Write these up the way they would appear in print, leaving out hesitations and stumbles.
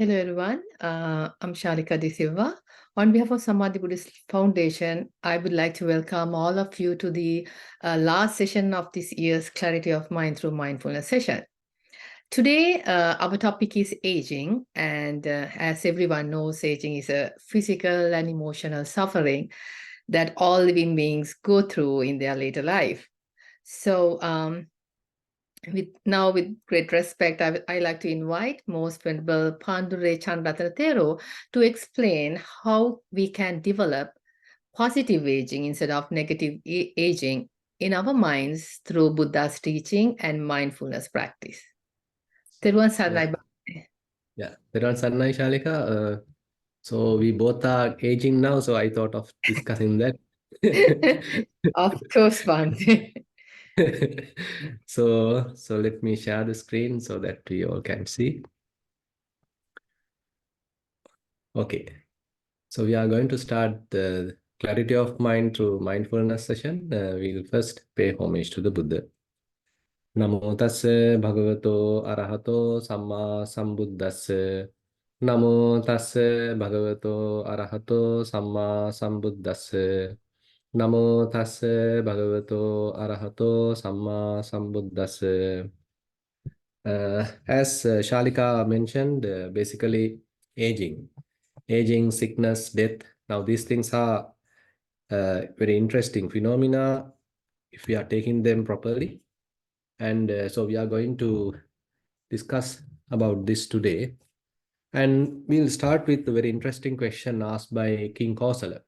Hello everyone, I'm Shalika De Silva. On behalf of Samadhi Buddhist Foundation, I would like to welcome all of you to the last session of this year's Clarity of Mind through Mindfulness session. Today, our topic is aging, and as everyone knows, aging is a physical and emotional suffering that all living beings go through in their later life. So, with great respect, I like to invite Most Venerable Panadure Chandarathana Thero to explain how we can develop positive aging instead of negative aging in our minds through Buddha's teaching and mindfulness practice. Theruwan Saranai Bhante. Yeah, Venerable Sarnai Shalika. So we both are aging now, so I thought of discussing that. Of course, Bhante. So let me share the screen so that we all can see. Okay, so we are going to start the clarity of mind through mindfulness session. We will first pay homage to the Buddha. Namo tassa bhagavato arahato samma sambuddhassa. Namo tassa bhagavato arahato samma sambuddhassa. Namo tassa bhagavato arahato samma sambuddhassa. As Shalika mentioned, basically aging, sickness, death. Now these things are very interesting phenomena if we are taking them properly. And so we are going to discuss about this today. And we'll start with a very interesting question asked by King Kosala.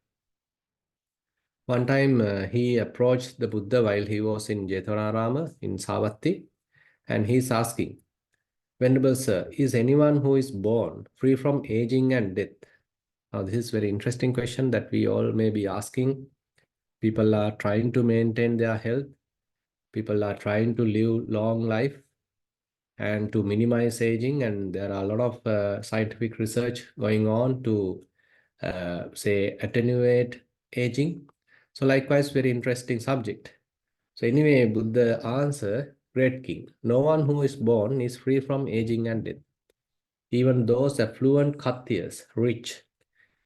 One time he approached the Buddha while he was in Jethanarama in Savatthi, and he's asking, Venerable Sir, is anyone who is born free from aging and death? Now, this is a very interesting question that we all may be asking. People are trying to maintain their health. People are trying to live long life and to minimize aging. And there are a lot of scientific research going on to, say, attenuate aging. So likewise, very interesting subject. So anyway, Buddha answer, great king, no one who is born is free from aging and death. Even those affluent Khatyas, rich,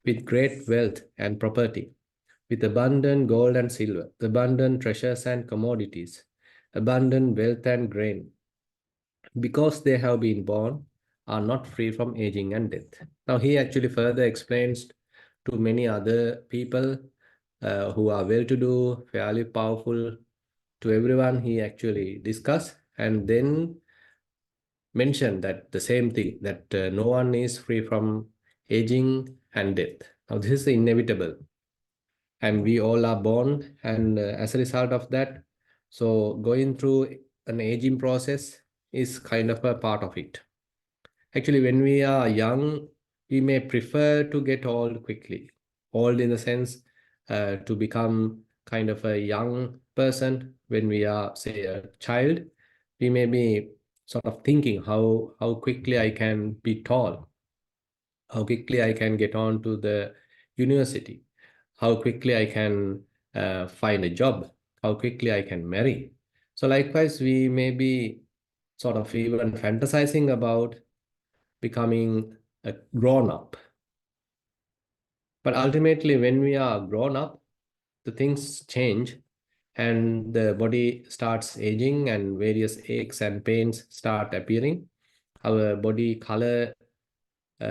with great wealth and property, with abundant gold and silver, abundant treasures and commodities, abundant wealth and grain, because they have been born, are not free from aging and death. Now, he actually further explains to many other people who are well to do, fairly powerful, to everyone he actually discussed, and then mentioned that the same thing that no one is free from aging and death. Now, this is inevitable, and we all are born, and as a result of that, so going through an aging process is kind of a part of it. Actually, when we are young, we may prefer to get old quickly. Old in the sense to become kind of a young person. When we are, say, a child, we may be sort of thinking how quickly I can be tall, how quickly I can get on to the university, how quickly I can find a job, how quickly I can marry. So likewise, we may be sort of even fantasizing about becoming a grown up. But ultimately, when we are grown up, the things change and the body starts aging and various aches and pains start appearing. Our body color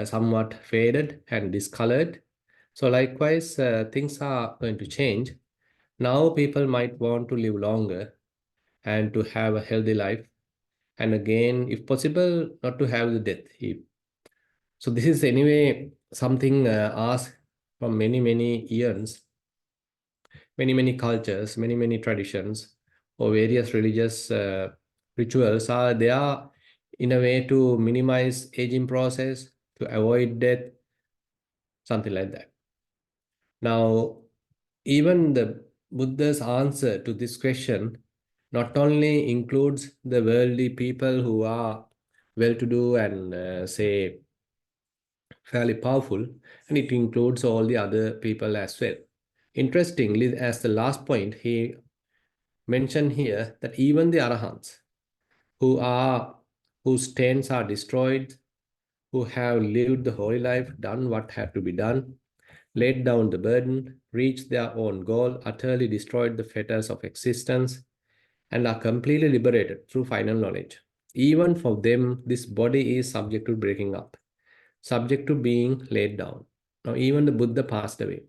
somewhat faded and discolored. So likewise, things are going to change. Now people might want to live longer and to have a healthy life. And again, if possible, not to have the death. So this is anyway something asked from many eons, many cultures, many traditions, or various religious rituals are there in a way to minimize aging process, to avoid death, something like that. Now, even the Buddha's answer to this question not only includes the worldly people who are well-to-do and say fairly powerful, and it includes all the other people as well. Interestingly, as the last point, he mentioned here that even the arahants who are whose tents are destroyed, who have lived the holy life, done what had to be done, laid down the burden, reached their own goal, utterly destroyed the fetters of existence, and are completely liberated through final knowledge. Even for them, this body is subject to breaking up, subject to being laid down. Now, even the Buddha passed away.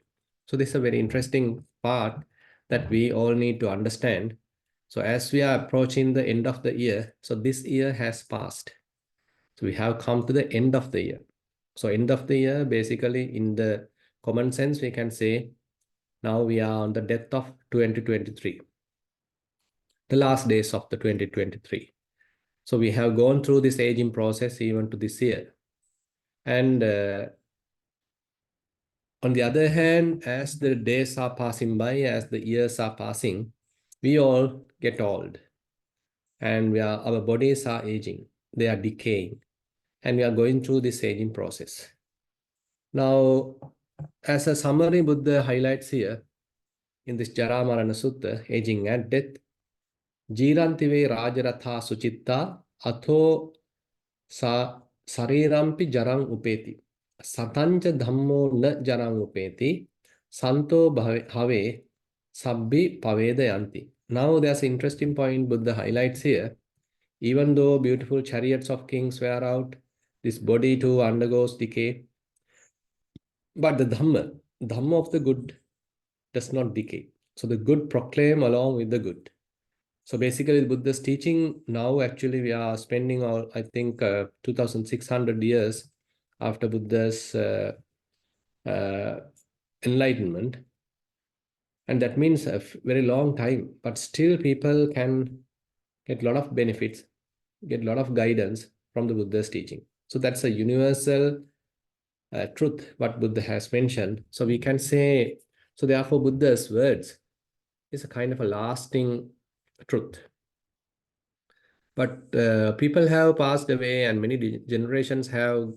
So, this is a very interesting part that we all need to understand. So, as we are approaching the end of the year, so this year has passed. So, we have come to the end of the year. So, end of the year, basically, in the common sense, we can say now we are on the death of 2023, the last days of the 2023. So, we have gone through this aging process even to this year. And on the other hand, as the days are passing by, as the years are passing, we all get old and our bodies are aging, they are decaying, and we are going through this aging process. Now, as a summary, Buddha highlights here in this Jara Marana Sutta, aging and death, Jirantive Rajaratha Suchitta Atho Sa Sarirampi Jarang Upeti. Satancha Dhammo Na Jarang Upeti. Santo Have Sabbi Paveda Yanti. Now there's an interesting point Buddha highlights here. Even though beautiful chariots of kings wear out, this body too undergoes decay. But the Dhamma of the good does not decay. So the good proclaim along with the good. So basically, Buddha's teaching now, actually, we are spending, I think, 2,600 years after Buddha's uh, enlightenment. And that means a very long time. But still, people can get a lot of benefits, get a lot of guidance from the Buddha's teaching. So that's a universal truth, what Buddha has mentioned. So we can say, so therefore, Buddha's words is a kind of a lasting truth. But people have passed away, and many generations have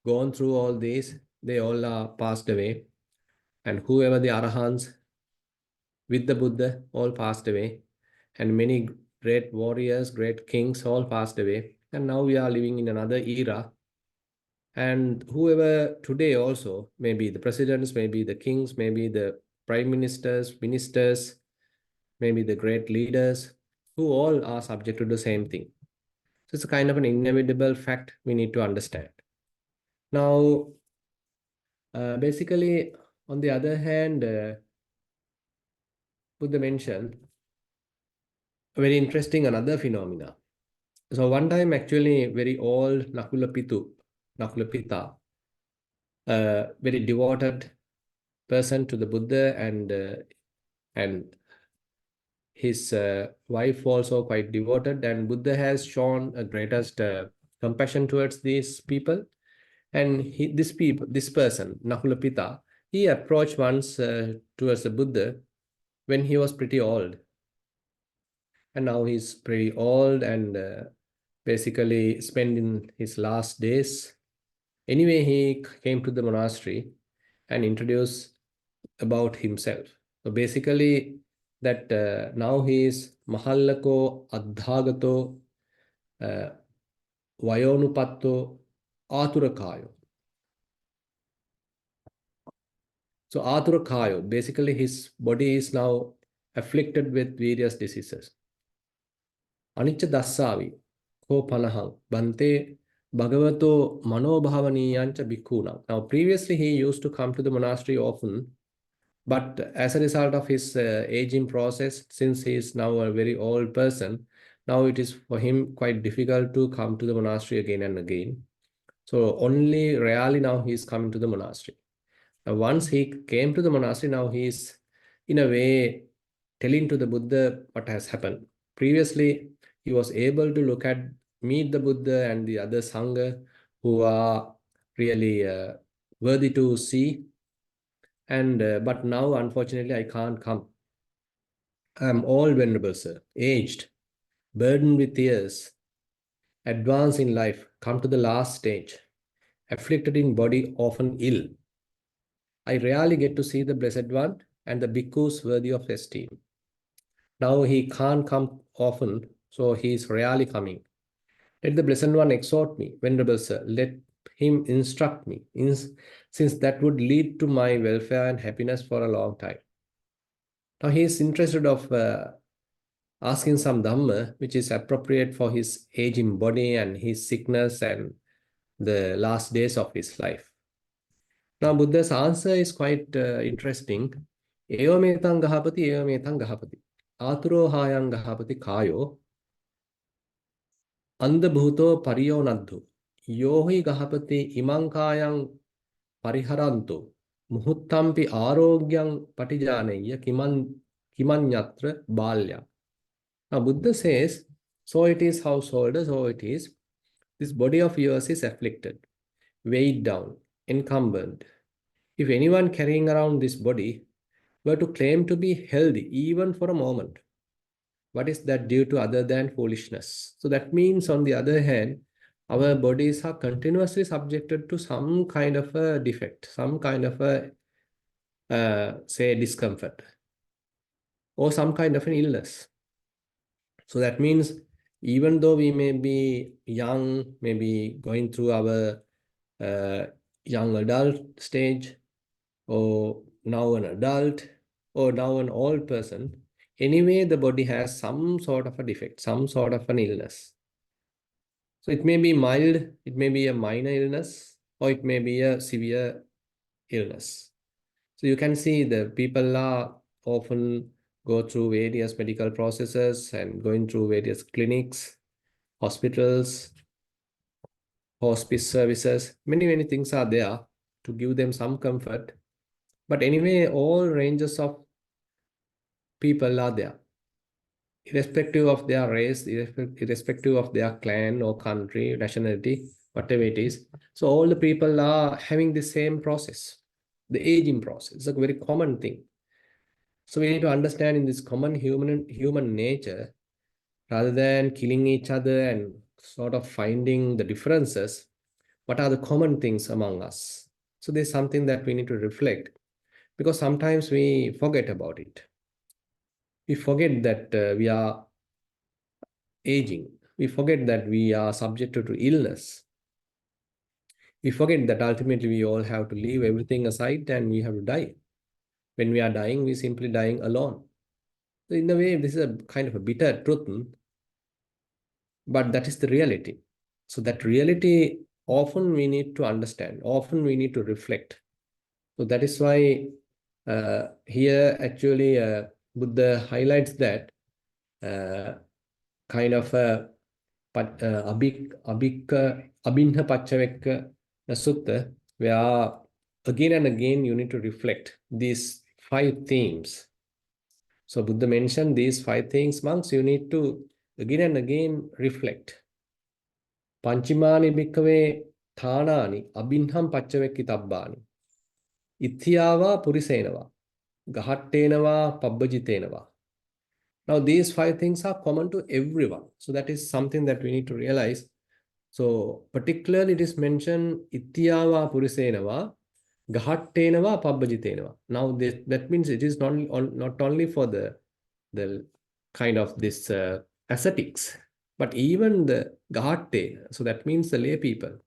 gone through all these. They all are passed away. And whoever the Arahants with the Buddha all passed away. And many great warriors, great kings all passed away. And now we are living in another era. And whoever today also, maybe the presidents, maybe the kings, maybe the prime ministers, maybe the great leaders, who all are subject to the same thing. So it's a kind of an inevitable fact we need to understand. Now, basically, on the other hand, Buddha mentioned very interesting another phenomena. So one time, actually, very old Nakulapita, very devoted person to the Buddha, and his wife also quite devoted, and Buddha has shown a greatest compassion towards these people. And this person, Nakulapita, he approached once towards the Buddha when he was pretty old. And now he's pretty old and basically spending his last days. Anyway, he came to the monastery and introduced about himself. So basically, that now he is Mahallako Adhagato uh, Vayonupatto Aturakayo. So Aturakayo, basically his body is now afflicted with various diseases. Anicca Dassavi, Ko Panahang, Bante Bhagavato Manobhavaniyancha Bhikkhunam. Now, previously he used to come to the monastery often, but as a result of his aging process, since he is now a very old person, now it is for him quite difficult to come to the monastery again and again. So only rarely now he is coming to the monastery. Now, once he came to the monastery, now he is in a way telling to the Buddha what has happened. Previously, he was able to meet the Buddha and the other Sangha who are really worthy to see. And but now, unfortunately, I can't come. I'm old, Venerable Sir, aged, burdened with years, advanced in life, come to the last stage, afflicted in body, often ill. I rarely get to see the Blessed One and the bhikkhus worthy of esteem. Now he can't come often, so he is rarely coming. Let the Blessed One exhort me, Venerable Sir, let him instruct me, since that would lead to my welfare and happiness for a long time. Now he is interested of asking some dhamma which is appropriate for his aging body and his sickness and the last days of his life. Now Buddha's answer is quite interesting. Evametang gahapati, evametang gahapati. Aturo hayang gahapati kayo. Andabhuto pariyonadhu. Yohi gahapati imankayang pariharanto. Muhuttampi arogyang patijaneya kimanyatra balya. Now Buddha says, so it is householder, so it is. This body of yours is afflicted, weighed down, encumbered. If anyone carrying around this body were to claim to be healthy even for a moment, what is that due to other than foolishness? So that means, on the other hand, our bodies are continuously subjected to some kind of a defect, some kind of a, say, discomfort, or some kind of an illness. So that means, even though we may be young, maybe going through our young adult stage, or now an adult, or now an old person, anyway, the body has some sort of a defect, some sort of an illness. So it may be mild, it may be a minor illness, or it may be a severe illness. So you can see the people are often go through various medical processes and going through various clinics, hospitals, hospice services. Many things are there to give them some comfort. But anyway, all ranges of people are there, irrespective of their race, irrespective of their clan or country, nationality, whatever it is. So all the people are having the same process, the aging process. It's a very common thing. So we need to understand in this common human nature, rather than killing each other and sort of finding the differences, what are the common things among us? So there's something that we need to reflect, because sometimes we forget about it. We forget that we are aging. We forget that we are subjected to illness. We forget that ultimately we all have to leave everything aside and we have to die. When we are dying, we simply dying alone. So in a way, this is a kind of a bitter truth, but that is the reality. So that reality often we need to understand, often we need to reflect. So that is why here actually Buddha highlights that kind of a abhinna paccavekka sutta, where again and again you need to reflect these 5 themes. So Buddha mentioned these 5 things, monks, you need to again and again reflect. Panchimani bhikkhave thānāni abhinham paccavekki tabbāni. Ithyāvā purisenava. Gahattenava pabbajitenava. Now, these 5 things are common to everyone. So that is something that we need to realize. So particularly it is mentioned Ityava Purisenava, Gahattenava Pabbajitenava. Now that means it is not only for the kind of this ascetics, but even the Gahatte, so that means the lay people.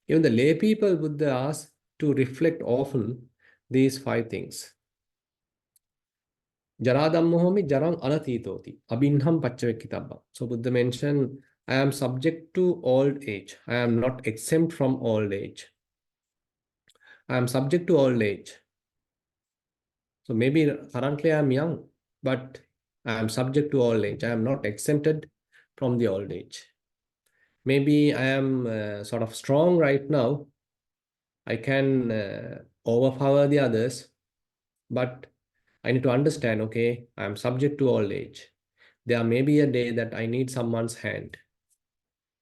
Even the lay people would ask to reflect often these 5 things. Jaradammohomi jarang anatitoti. Abhinham paccavekkitabba. So Buddha mentioned, I am subject to old age. I am not exempt from old age. I am subject to old age. So maybe currently I am young, but I am subject to old age. I am not exempted from the old age. Maybe I am sort of strong right now. I can overpower the others, but I need to understand, okay, I am subject to old age. There may be a day that I need someone's hand.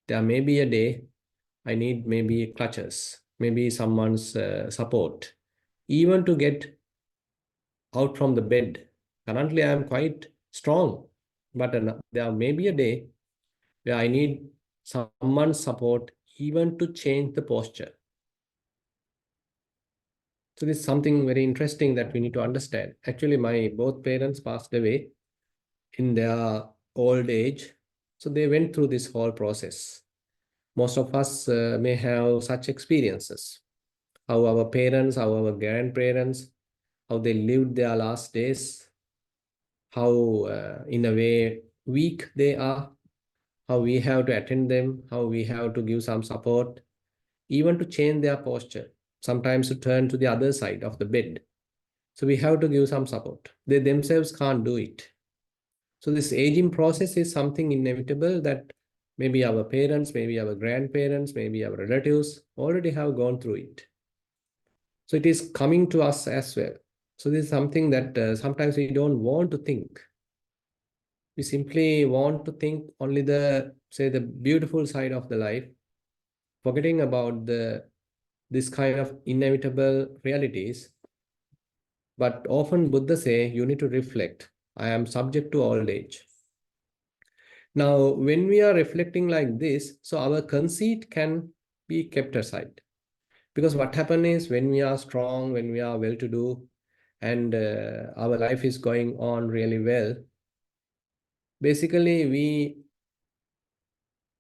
There may be a day I need maybe clutches, maybe someone's support, even to get out from the bed. Currently, I am quite strong, but there may be a day where I need someone's support, even to change the posture. So this is something very interesting that we need to understand. Actually, my both parents passed away in their old age. So they went through this whole process. Most of us may have such experiences. How our parents, how our grandparents, how they lived their last days, how in a way weak they are, how we have to attend them, how we have to give some support, even to change their posture, sometimes to turn to the other side of the bed. So we have to give some support. They themselves can't do it. So this aging process is something inevitable that maybe our parents, maybe our grandparents, maybe our relatives already have gone through it. So it is coming to us as well. So this is something that sometimes we don't want to think. We simply want to think only the, say, the beautiful side of the life, forgetting about the this kind of inevitable realities. But often Buddha say you need to reflect. I am subject to old age. Now, when we are reflecting like this, so our conceit can be kept aside. Because what happens is when we are strong, when we are well to do, and our life is going on really well, basically we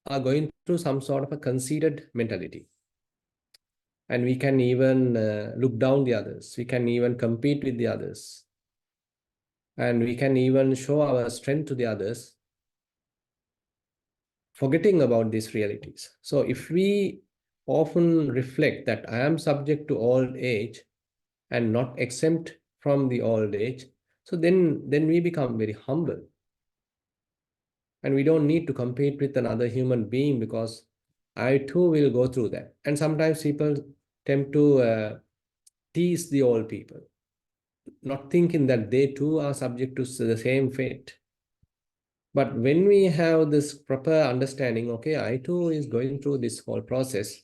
are going through some sort of a conceited mentality. And we can even look down the others. We can even compete with the others. And we can even show our strength to the others, forgetting about these realities. So if we often reflect that I am subject to old age and not exempt from the old age, so then we become very humble. And we don't need to compete with another human being because I too will go through that. And sometimes people tend to tease the old people, not thinking that they too are subject to the same fate. But when we have this proper understanding, okay, I too is going through this whole process.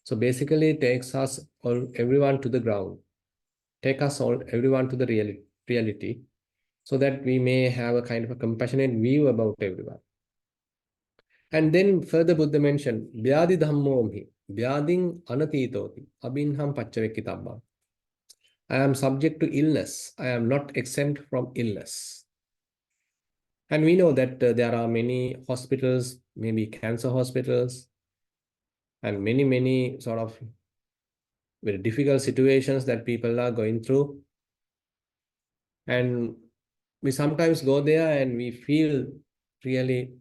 So basically it takes us all everyone to the ground, take us all everyone to the reality, so that we may have a kind of a compassionate view about everyone. And then further Buddha mentioned, Vyadi Dhammomhi, Vyading Anatitoti, Abhinham Pachavekitabba. I am subject to illness. I am not exempt from illness. And we know that there are many hospitals, maybe cancer hospitals, and many sort of very difficult situations that people are going through. And we sometimes go there and we feel really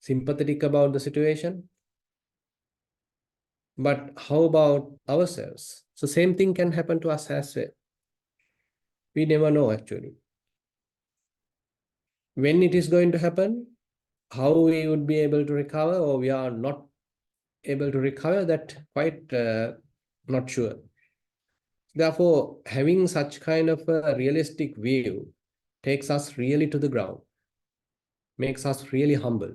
sympathetic about the situation. But how about ourselves? So same thing can happen to us as well. We never know actually. When it is going to happen, how we would be able to recover, or we are not able to recover, that quite not sure. Therefore, having such kind of a realistic view takes us really to the ground, makes us really humble.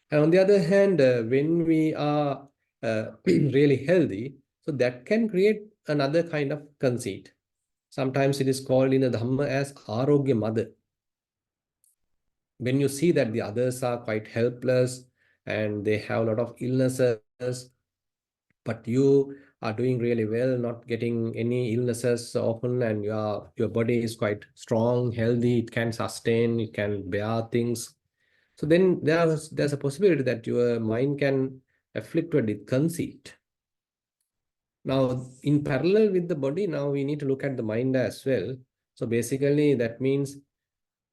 And on the other hand, when we are really healthy, so that can create another kind of conceit. Sometimes it is called in the Dhamma as Arogya Mother. When you see that the others are quite helpless and they have a lot of illnesses, but you are doing really well, not getting any illnesses often, and your body is quite strong, healthy, it can sustain, it can bear things. So then there's a possibility that your mind can afflict with conceit. Now, in parallel with the body, now we need to look at the mind as well. So basically, that means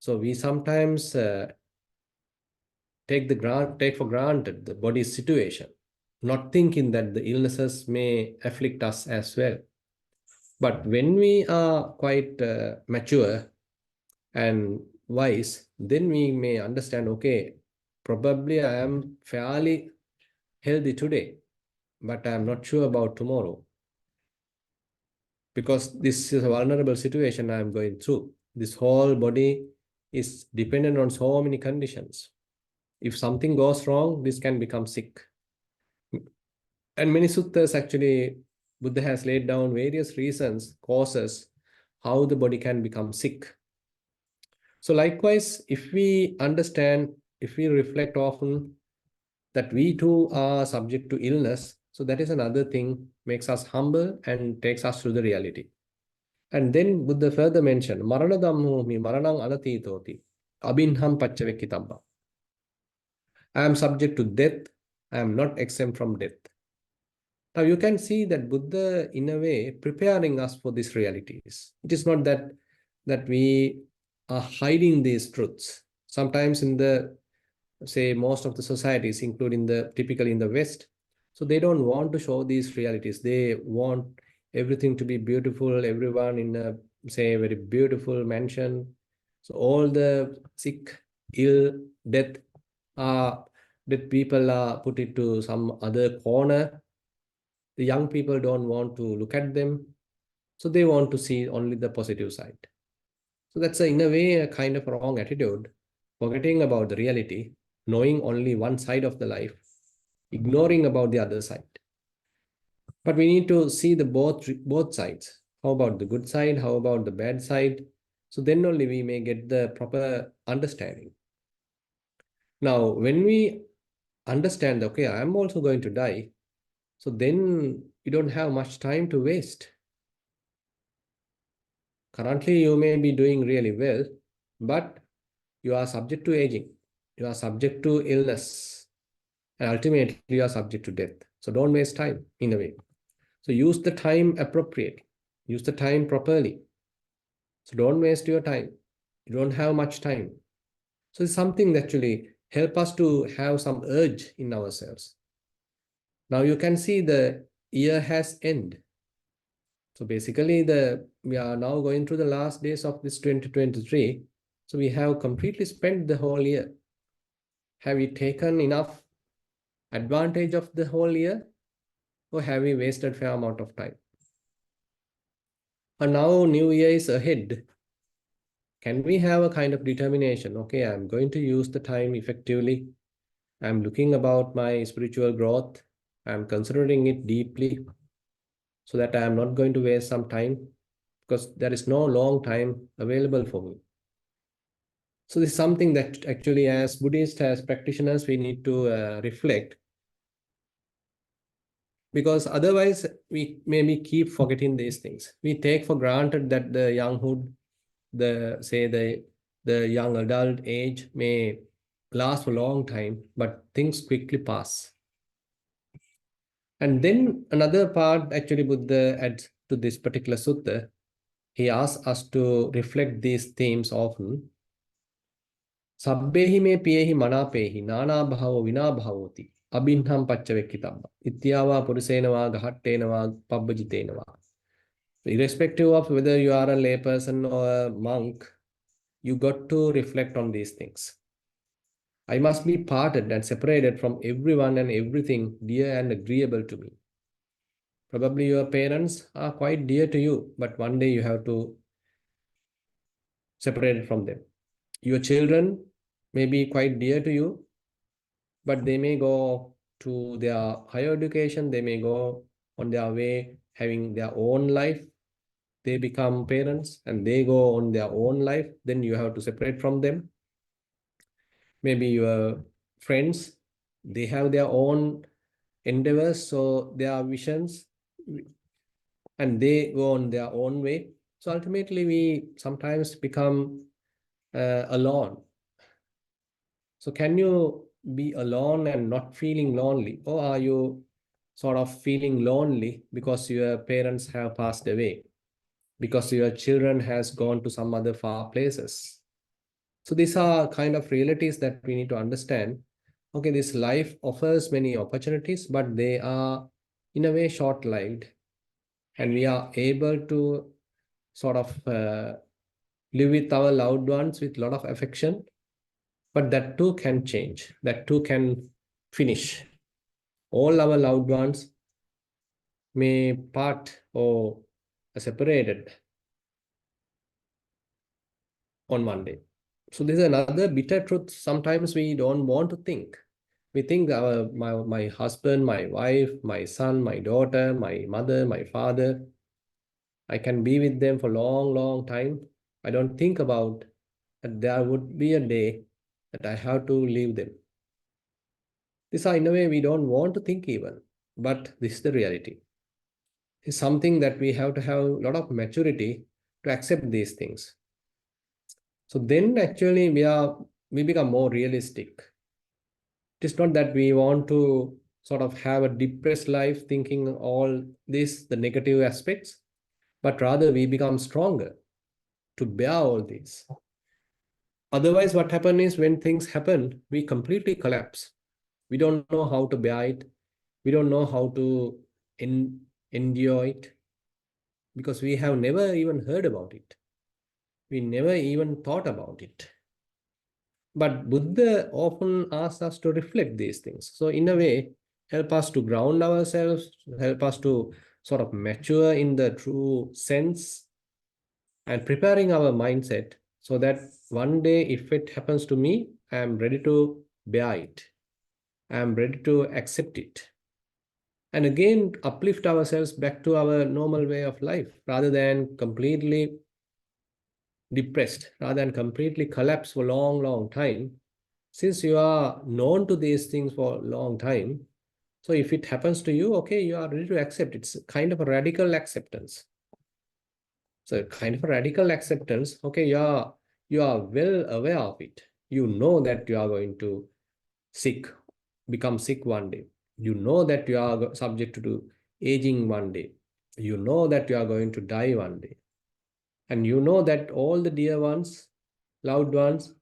so we sometimes take for granted the body's situation, not thinking that the illnesses may afflict us as well. But when we are quite mature and wise, then we may understand, okay, probably I am fairly healthy today, but I am not sure about tomorrow because this is a vulnerable situation I am going through. This whole body is dependent on so many conditions. If something goes wrong, this can become sick. And many suttas actually, Buddha has laid down various reasons, causes, how the body can become sick. So likewise, if we understand, if we reflect often that we too are subject to illness, so that is another thing, makes us humble and takes us to the reality. And then Buddha further mentioned, Marana Dhammomi Maranang Anatitoti, Abhinham Pachavekitabba. I am subject to death. I am not exempt from death. Now you can see that Buddha, in a way, preparing us for these realities. It is not that we are hiding these truths. Sometimes in the, say, most of the societies, including the typically in the West, so they don't want to show these realities. They want everything to be beautiful, everyone in a, say, very beautiful mansion. So all the sick, ill, death are that people are put into some other corner. The young people don't want to look at them, so they want to see only the positive side. So that's in a way a kind of wrong attitude, forgetting about the reality, knowing only one side of the life, ignoring about the other side. But we need to see the both sides. How about the good side? How about the bad side? So then only we may get the proper understanding. Now, when we understand, okay, I am also going to die, so then you don't have much time to waste. Currently, you may be doing really well, but you are subject to aging, you are subject to illness, and ultimately you are subject to death. So don't waste time in a way. So use the time appropriately, use the time properly. So don't waste your time. You don't have much time. So it's something that actually help us to have some urge in ourselves. Now you can see the year has end. So basically we are now going through the last days of this 2023. So we have completely spent the whole year. Have we taken enough advantage of the whole year, or have we wasted fair amount of time? And now new year is ahead. Can we have a kind of determination? Okay, I'm going to use the time effectively. I'm looking about my spiritual growth. I'm considering it deeply so that I am not going to waste some time, because there is no long time available for me. So this is something that actually as Buddhists, as practitioners, we need to reflect, because otherwise we maybe keep forgetting these things. We take for granted that the younghood, the young adult age may last for a long time, but things quickly pass. And then another part, actually, Buddha adds to this particular sutta. He asks us to reflect these themes often. Sabbehi me piyehi manapehi nana bhavo vina bhavoti abhinham pacchavekkitamba ityava purusenava gahattenava pabbajitenava. Irrespective of whether you are a layperson or a monk, you got to reflect on these things. I must be parted and separated from everyone and everything dear and agreeable to me. Probably your parents are quite dear to you, but one day you have to separate it from them. Your children may be quite dear to you, but they may go to their higher education, they may go on their way having their own life. They become parents and they go on their own life, then you have to separate from them. Maybe your friends, they have their own endeavors, so their visions, and they go on their own way. So ultimately, we sometimes become alone. So can you be alone and not feeling lonely, or are you sort of feeling lonely because your parents have passed away, because your children has gone to some other far places? So these are kind of realities that we need to understand. Okay, this life offers many opportunities, but they are in a way short-lived, and we are able to sort of live with our loved ones with a lot of affection, but that too can change, that too can finish. All our loved ones may part or separated on one day. So this is another bitter truth. Sometimes we don't want to think. We think my husband, my wife, my son, my daughter, my mother, my father, I can be with them for long, long time. I don't think about that there would be a day that I have to leave them. This is in a way we don't want to think even, but this is the reality. It's something that we have to have a lot of maturity to accept these things. So then actually we become more realistic. It is not that we want to sort of have a depressed life thinking all this, the negative aspects, but rather we become stronger to bear all these. Otherwise, what happens is when things happen, we completely collapse. We don't know how to bear it. We don't know how to endure it because we have never even heard about it. We never even thought about it. But Buddha often asks us to reflect these things. So, in a way, help us to ground ourselves, help us to sort of mature in the true sense and preparing our mindset so that one day, if it happens to me, I am ready to bear it. I am ready to accept it. And again, uplift ourselves back to our normal way of life rather than completely depressed, rather than completely collapse for a long, long time. Since you are known to these things for a long time, so if it happens to you, okay, you are ready to accept. It's kind of a radical acceptance. So kind of a radical acceptance. Okay, you are well aware of it. You know that you are going to sick, become sick one day. You know that you are subject to aging one day. You know that you are going to die one day. And you know that all the dear ones, loved ones,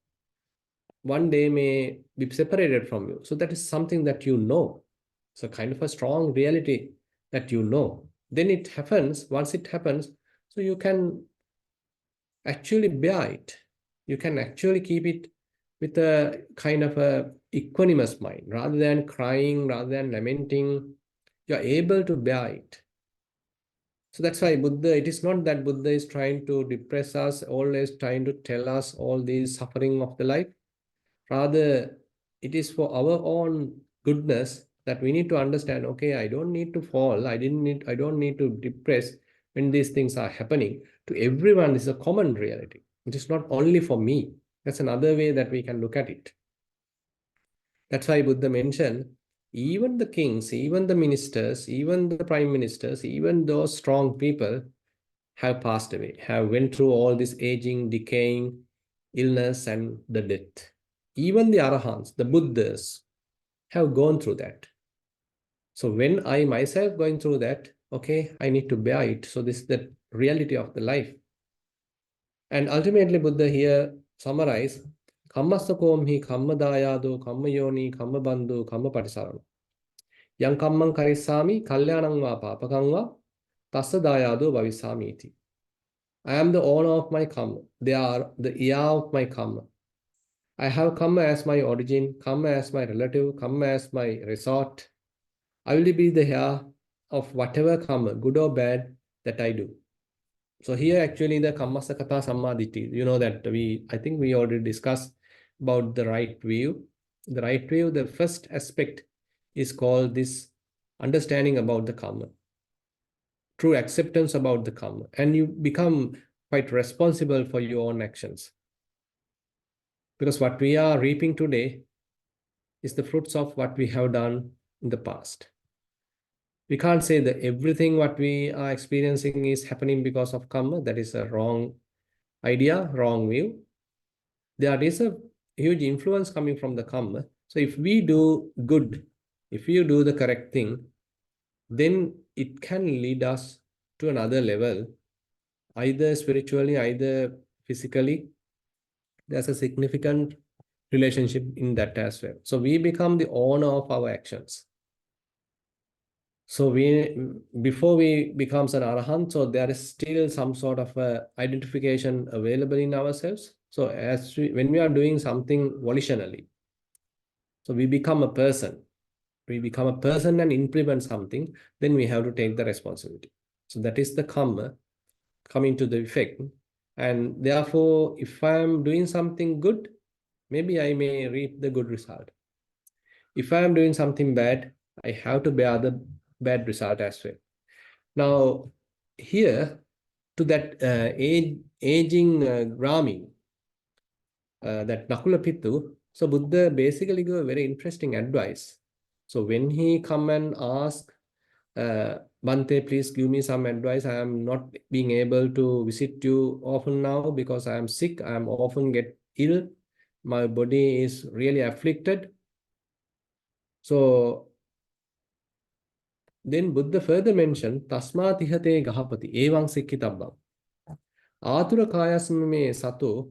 one day may be separated from you. So that is something that you know. So kind of a strong reality that you know. Then it happens, once it happens, so you can actually bear it. You can actually keep it with a kind of a equanimous mind rather than crying, rather than lamenting. You're able to bear it. So that's why Buddha, it is not that Buddha is trying to depress us, always trying to tell us all these suffering of the life. Rather, it is for our own goodness that we need to understand, okay, I don't need to fall. I don't need to depress when these things are happening. To everyone, this is a common reality. It is not only for me. That's another way that we can look at it. That's why Buddha mentioned even the kings, even the ministers, even the prime ministers, even those strong people have passed away, have went through all this aging, decaying, illness, and the death. Even the Arahants, the Buddhas, have gone through that. So when I myself going through that, okay, I need to bear it. So this is the reality of the life. And ultimately, Buddha here summarize Kammasakomhi Kammadayado Kammayoni Kammabandhu Kammapatisaran. Yang kammang karisami kalyanang va papakang va tassa dayado bhavisamiti. I am the owner of my karma. They are the ear of my karma. I have karma as my origin, karma as my relative, karma as my resort. I will be the heir of whatever karma, good or bad, that I do. So here actually the Kammasakata Sammaditi, you know that I think we already discussed about the right view. The right view, the first aspect is called this understanding about the karma, true acceptance about the karma, and you become quite responsible for your own actions. Because what we are reaping today is the fruits of what we have done in the past. We can't say that everything what we are experiencing is happening because of karma. That is a wrong idea, wrong view. There is a huge influence coming from the karma. So if we do good, if you do the correct thing, then it can lead us to another level, either spiritually, either physically. There's a significant relationship in that as well. So we become the owner of our actions. So before we becomes an arahant, so there is still some sort of identification available in ourselves. So when we are doing something volitionally, so we become a person. We become a person and implement something, then we have to take the responsibility. So that is the karma coming to the effect. And therefore, if I am doing something good, maybe I may reap the good result. If I am doing something bad, I have to bear the bad result as well. Now, here to that aging Brahmin, that Nakula Pittu, so Buddha basically gave a very interesting advice. So when he come and ask, Bante, please give me some advice. I am not being able to visit you often now because I am sick. I am often get ill. My body is really afflicted. So then Buddha further mentioned, Tasma tihate gahapati, evang sikhitabam. Atura kayasme sato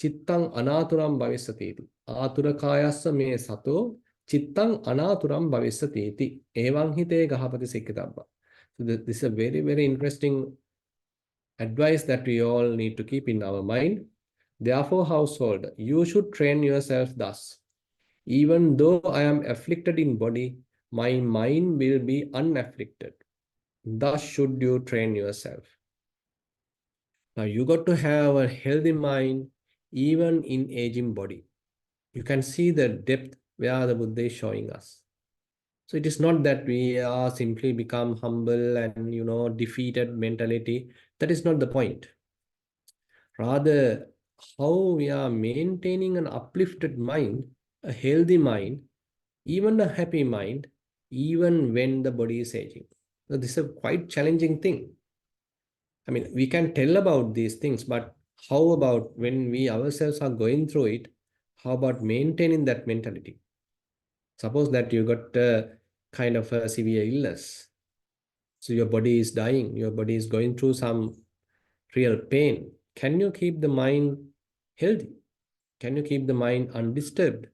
chittang anaturam bhavisateti. Atura kayasa me sato chittang anaturam bhavisateti. Evang hite gahapati sikhitabam. So this is a very, very interesting advice that we all need to keep in our mind. Therefore, household, you should train yourself thus. Even though I am afflicted in body, my mind will be unafflicted. Thus should you train yourself. Now you got to have a healthy mind even in aging body. You can see the depth where the Buddha is showing us. So it is not that we are simply become humble and defeated mentality. That is not the point. Rather, how we are maintaining an uplifted mind, a healthy mind, even a happy mind, even when the body is aging. So this is a quite challenging thing. I mean, we can tell about these things, but how about when we ourselves are going through it? How about maintaining that mentality? Suppose that you got a kind of a severe illness. So your body is dying, your body is going through some real pain. Can you keep the mind healthy? Can you keep the mind undisturbed?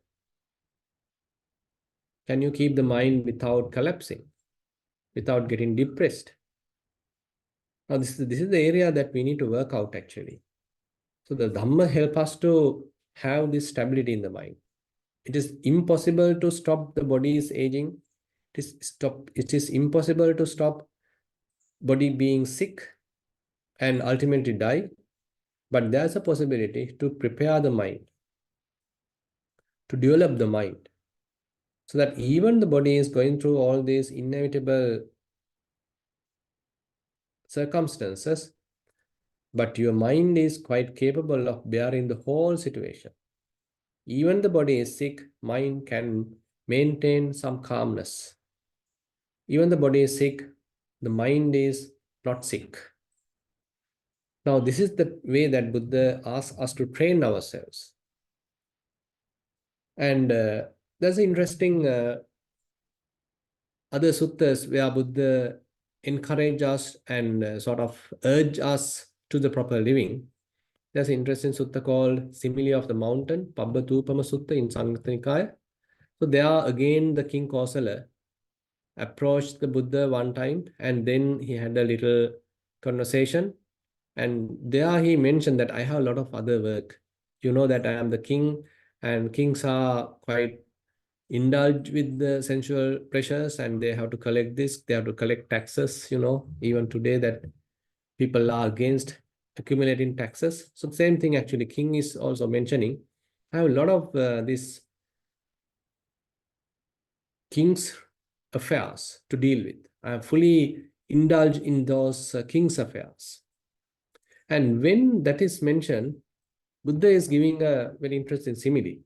Can you keep the mind without collapsing, without getting depressed? Now, this is the area that we need to work out actually. So the Dhamma help us to have this stability in the mind. It is impossible to stop the body's aging. It is impossible to stop body being sick and ultimately die. But there's a possibility to prepare the mind, to develop the mind, so that even the body is going through all these inevitable circumstances, but your mind is quite capable of bearing the whole situation. Even the body is sick, mind can maintain some calmness. Even the body is sick, the mind is not sick. Now, this is the way that Buddha asks us to train ourselves. And there's an interesting other suttas where Buddha encourage us and sort of urge us to the proper living. There's an interesting sutta called Simile of the Mountain, Pabbatupama Sutta in Sanghata Nikaya. So there again the King Kosala approached the Buddha one time and then he had a little conversation. And there he mentioned that I have a lot of other work. You know that I am the king, and kings are quite indulged with the sensual pleasures and they have to collect this, they have to collect taxes, even today that people are against accumulating taxes. So same thing actually, king is also mentioning, I have a lot of this king's affairs to deal with. I am fully indulged in those king's affairs. And when that is mentioned, Buddha is giving a very interesting simile.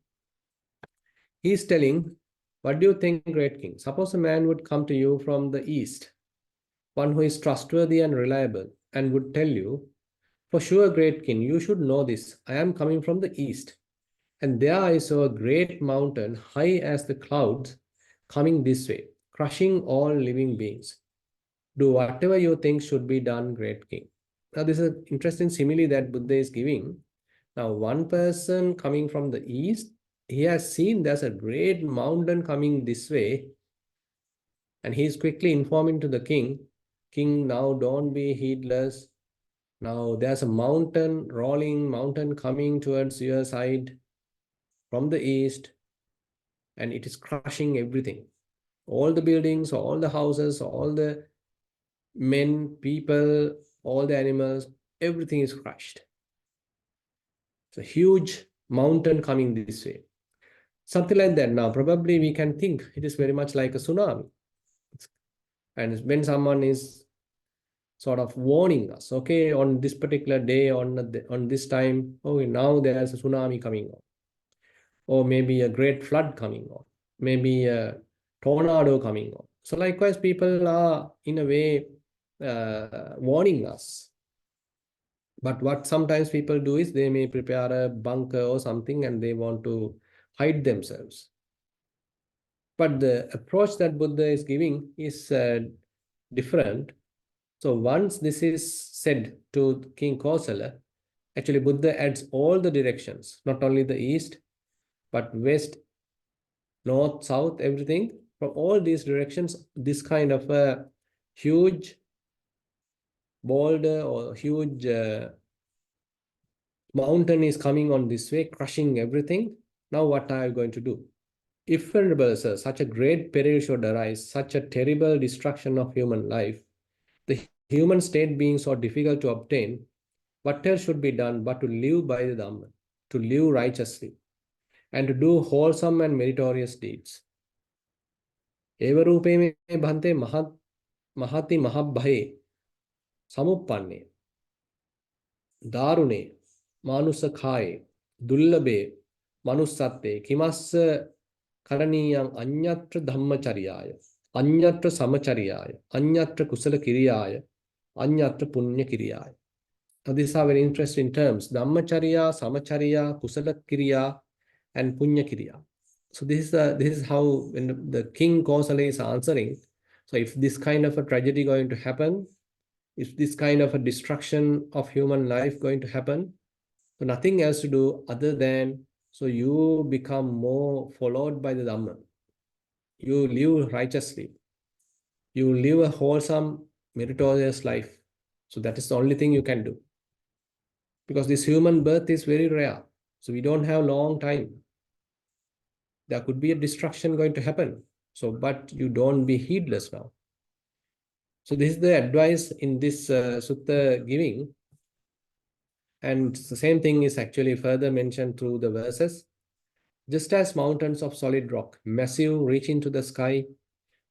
He is telling, what do you think, great king? Suppose a man would come to you from the east, one who is trustworthy and reliable, and would tell you, for sure, great king, you should know this. I am coming from the east, and there I saw a great mountain, high as the clouds, coming this way, crushing all living beings. Do whatever you think should be done, great king. Now, this is an interesting simile that Buddha is giving. Now, one person coming from the east, he has seen there's a great mountain coming this way, and he is quickly informing to the king, King, now don't be heedless. Now there's a mountain, rolling mountain coming towards your side from the east, and it is crushing everything. All the buildings, all the houses, all the men, people, all the animals, everything is crushed. It's a huge mountain coming this way. Something like that. Now, probably we can think it is very much like a tsunami. And when someone is sort of warning us, okay, on this particular day, on this time, oh, now there's a tsunami coming on, or maybe a great flood coming on, maybe a tornado coming on. So likewise, people are in a way warning us. But what sometimes people do is they may prepare a bunker or something and they want to hide themselves. But the approach that Buddha is giving is different. So once this is said to King Kosala, actually Buddha adds all the directions, not only the east, but west, north, south, everything. From all these directions, this kind of a huge boulder or huge mountain is coming on this way, crushing everything. Now what are you going to do? If, Venerable Sir, such a great peril should arise, such a terrible destruction of human life, the human state being so difficult to obtain, what else should be done but to live by the Dhamma, to live righteously, and to do wholesome and meritorious deeds? Eva रूपे में bhante mahati mahabhaye samuppanne दारुणे मानुसखाये दुर्लभे मनुस्सत्ते किमस्य करणीयं अन्यत्र धम्मचर्याय अन्यत्र समचर्याय अन्यत्र कुशलक्रियाय अन्यत्र पुण्यक्रियाय. Now these are very interesting terms: dhammacharya, samacharya, kusalakriya, and punyakriya. So this is how when the king Kosala is answering. So if this kind of a tragedy going to happen, if this kind of a destruction of human life going to happen, so nothing else to do other than so you become more followed by the Dhamma. You live righteously. You live a wholesome, meritorious life. So that is the only thing you can do. Because this human birth is very rare. So we don't have long time. There could be a destruction going to happen. So, but you don't be heedless now. So this is the advice in this sutta giving. And the same thing is actually further mentioned through the verses. Just as mountains of solid rock, massive, reaching to the sky,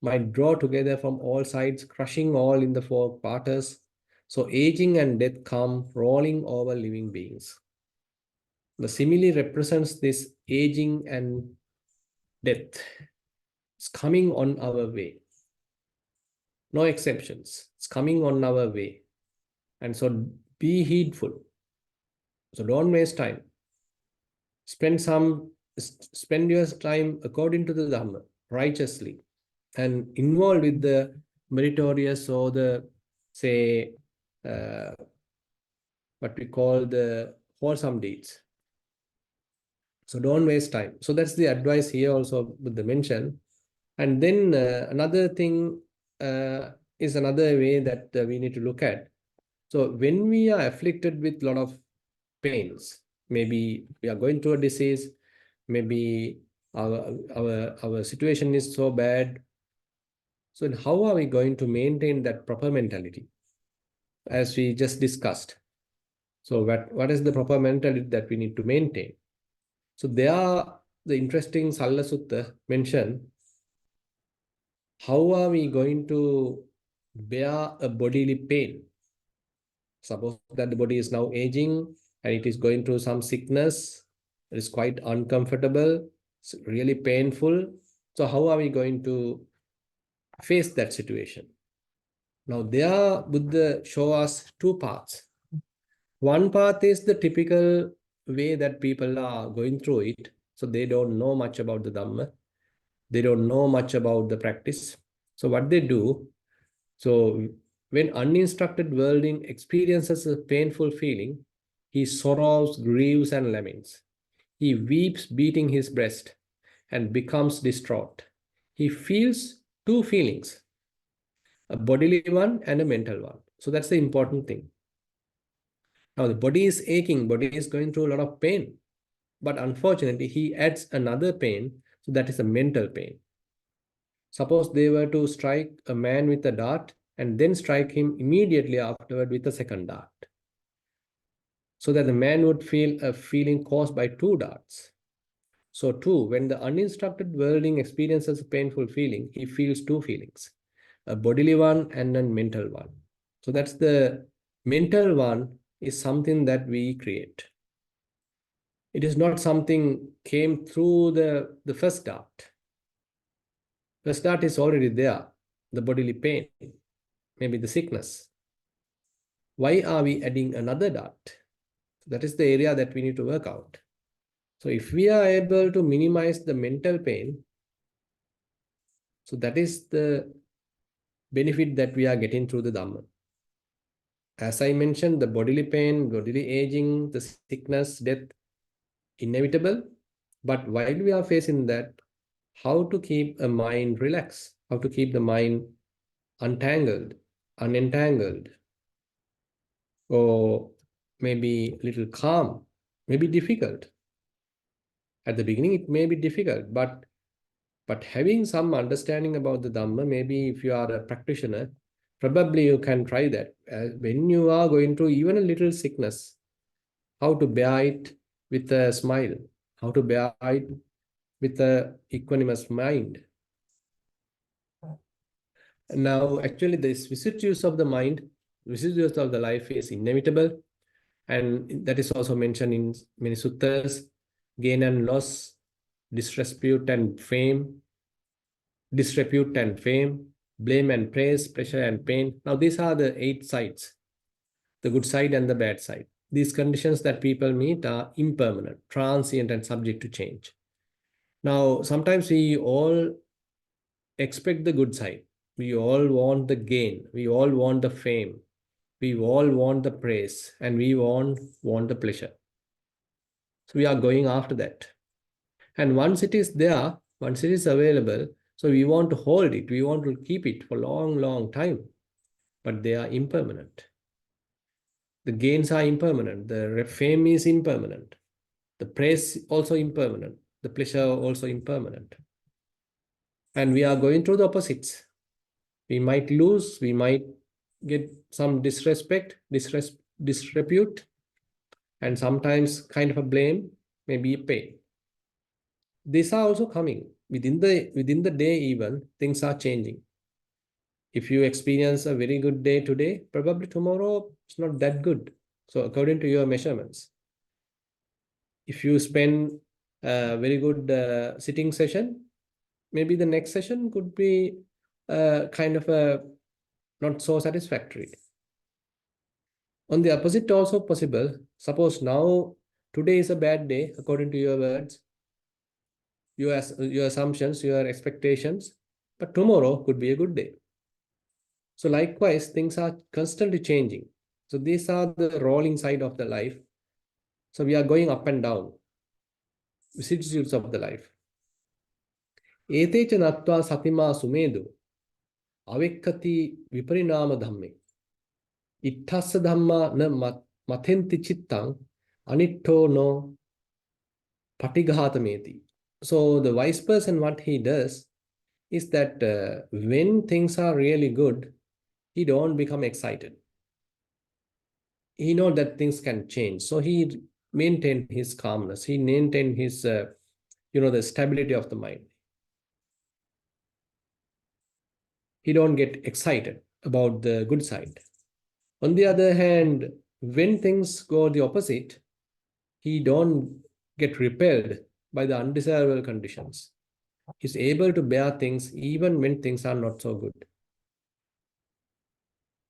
might draw together from all sides, crushing all in the four quarters, so aging and death come rolling over living beings. The simile represents this aging and death. It's coming on our way. No exceptions. It's coming on our way. And so be heedful. So don't waste time. Spend your time according to the Dhamma, righteously, and involved with the meritorious or the, say, what we call the wholesome deeds. So don't waste time. So that's the advice here also with the mention. And then another thing is another way that we need to look at. So when we are afflicted with a lot of pains, maybe we are going through a disease, maybe our situation is so bad. So how are we going to maintain that proper mentality? As we just discussed. So what is the proper mentality that we need to maintain? So there the interesting Salla Sutta mention, how are we going to bear a bodily pain? Suppose that the body is now aging and it is going through some sickness. It is quite uncomfortable. It's really painful. So how are we going to face that situation? Now there Buddha show us two paths. One path is the typical way that people are going through it. So they don't know much about the Dhamma. They don't know much about the practice. So what they do, so when uninstructed worldling experiences a painful feeling, he sorrows, grieves, and laments. He weeps, beating his breast, and becomes distraught. He feels two feelings, a bodily one and a mental one. So that's the important thing. Now the body is aching, body is going through a lot of pain. But unfortunately, he adds another pain, so that is a mental pain. Suppose they were to strike a man with a dart and then strike him immediately afterward with a second dart, so that the man would feel a feeling caused by two darts. So too, when the uninstructed worldling experiences a painful feeling, he feels two feelings, a bodily one and a mental one. So that's the mental one is something that we create. It is not something came through the first dart. First dart is already there, the bodily pain, maybe the sickness. Why are we adding another dart? That is the area that we need to work out. So if we are able to minimize the mental pain, So that is the benefit that we are getting through the Dhamma. As I mentioned, the bodily pain, bodily aging, the sickness, death, inevitable. But while we are facing that, how to keep a mind relaxed, how to keep the mind untangled, unentangled, or maybe a little calm, may be difficult. At the beginning, it may be difficult, but having some understanding about the Dhamma, maybe if you are a practitioner, probably you can try that. When you are going through even a little sickness, how to bear it with a smile, how to bear it with a equanimous mind. Now, actually, this vicissitudes of the mind, vicissitudes of the life is inevitable. And that is also mentioned in many suttas: gain and loss, disrepute and fame, disrepute and fame, blame and praise, pleasure and pain. Now, these are the 8 sides, the good side and the bad side. These conditions that people meet are impermanent, transient, and subject to change. Now, sometimes we all expect the good side. We all want the gain. We all want the fame. We all want the praise, and we want the pleasure. So we are going after that. And once it is there, once it is available, so we want to hold it. We want to keep it for long, long time. But they are impermanent. The gains are impermanent. The fame is impermanent. The praise also impermanent. The pleasure also impermanent. And we are going through the opposites. We might lose, we might get some disrespect, disrepute, and sometimes kind of a blame, maybe a pain. These are also coming. Within the day, even things are changing. If you experience a very good day today, probably tomorrow it's not that good. So according to your measurements, if you spend a very good sitting session, maybe the next session could be kind of a not so satisfactory. On the opposite, also possible. Suppose now, today is a bad day, according to your words, your assumptions, your expectations, but tomorrow could be a good day. So likewise, things are constantly changing. So these are the rolling side of the life. So we are going up and down, vicissitudes of the life. Etecha natva satima sumedu avikkati viparinama dhamme. Ittassa dhamma na matenti chittang anitto no patighatameti. So the wise person, what he does is that when things are really good, he don't become excited. He knows that things can change. So he maintain his calmness. He maintain his, the stability of the mind. He don't get excited about the good side. On the other hand, when things go the opposite, he don't get repelled by the undesirable conditions. He's able to bear things even when things are not so good.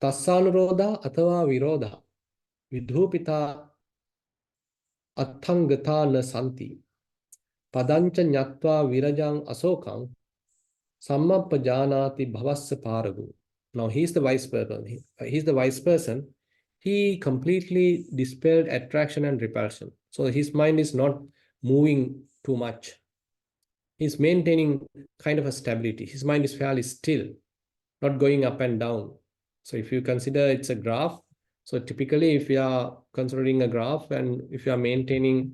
Tassanurodha athava virodha vidhupita attangata na santi padancha nyatva virajang asokang sammapajanati bhavasya paragu. Now he's the wise person. He's the wise person. He completely dispelled attraction and repulsion. So his mind is not moving too much. He's maintaining kind of a stability. His mind is fairly still, not going up and down. So if you consider it's a graph, so typically if you are considering a graph and if you are maintaining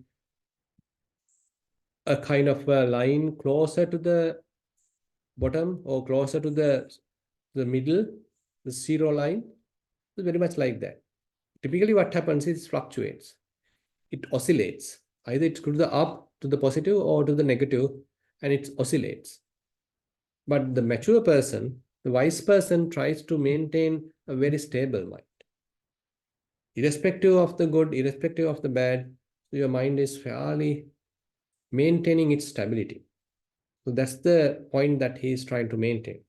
a kind of a line closer to the bottom or closer to the middle, the zero line, it's very much like that. Typically what happens is it fluctuates. It oscillates. Either it's to the up, to the positive or to the negative, and it oscillates. But the mature person, the wise person, tries to maintain a very stable mind. Irrespective of the good, irrespective of the bad, your mind is fairly maintaining its stability. So that's the point that he is trying to maintain.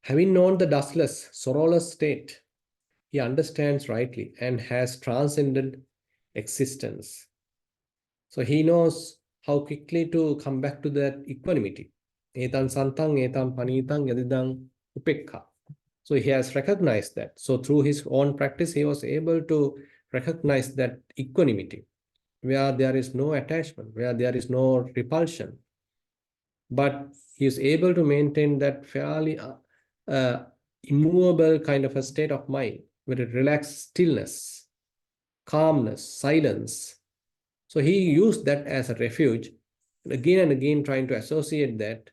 Having known the dustless, sorrowless state, he understands rightly and has transcended existence. So he knows how quickly to come back to that equanimity. Etan santang, etan panitang, yadidang upekha. So he has recognized that. So through his own practice, he was able to recognize that equanimity, where there is no attachment, where there is no repulsion. But he is able to maintain that fairly immovable kind of a state of mind, with a relaxed stillness, calmness, silence. So he used that as a refuge, and again trying to associate that.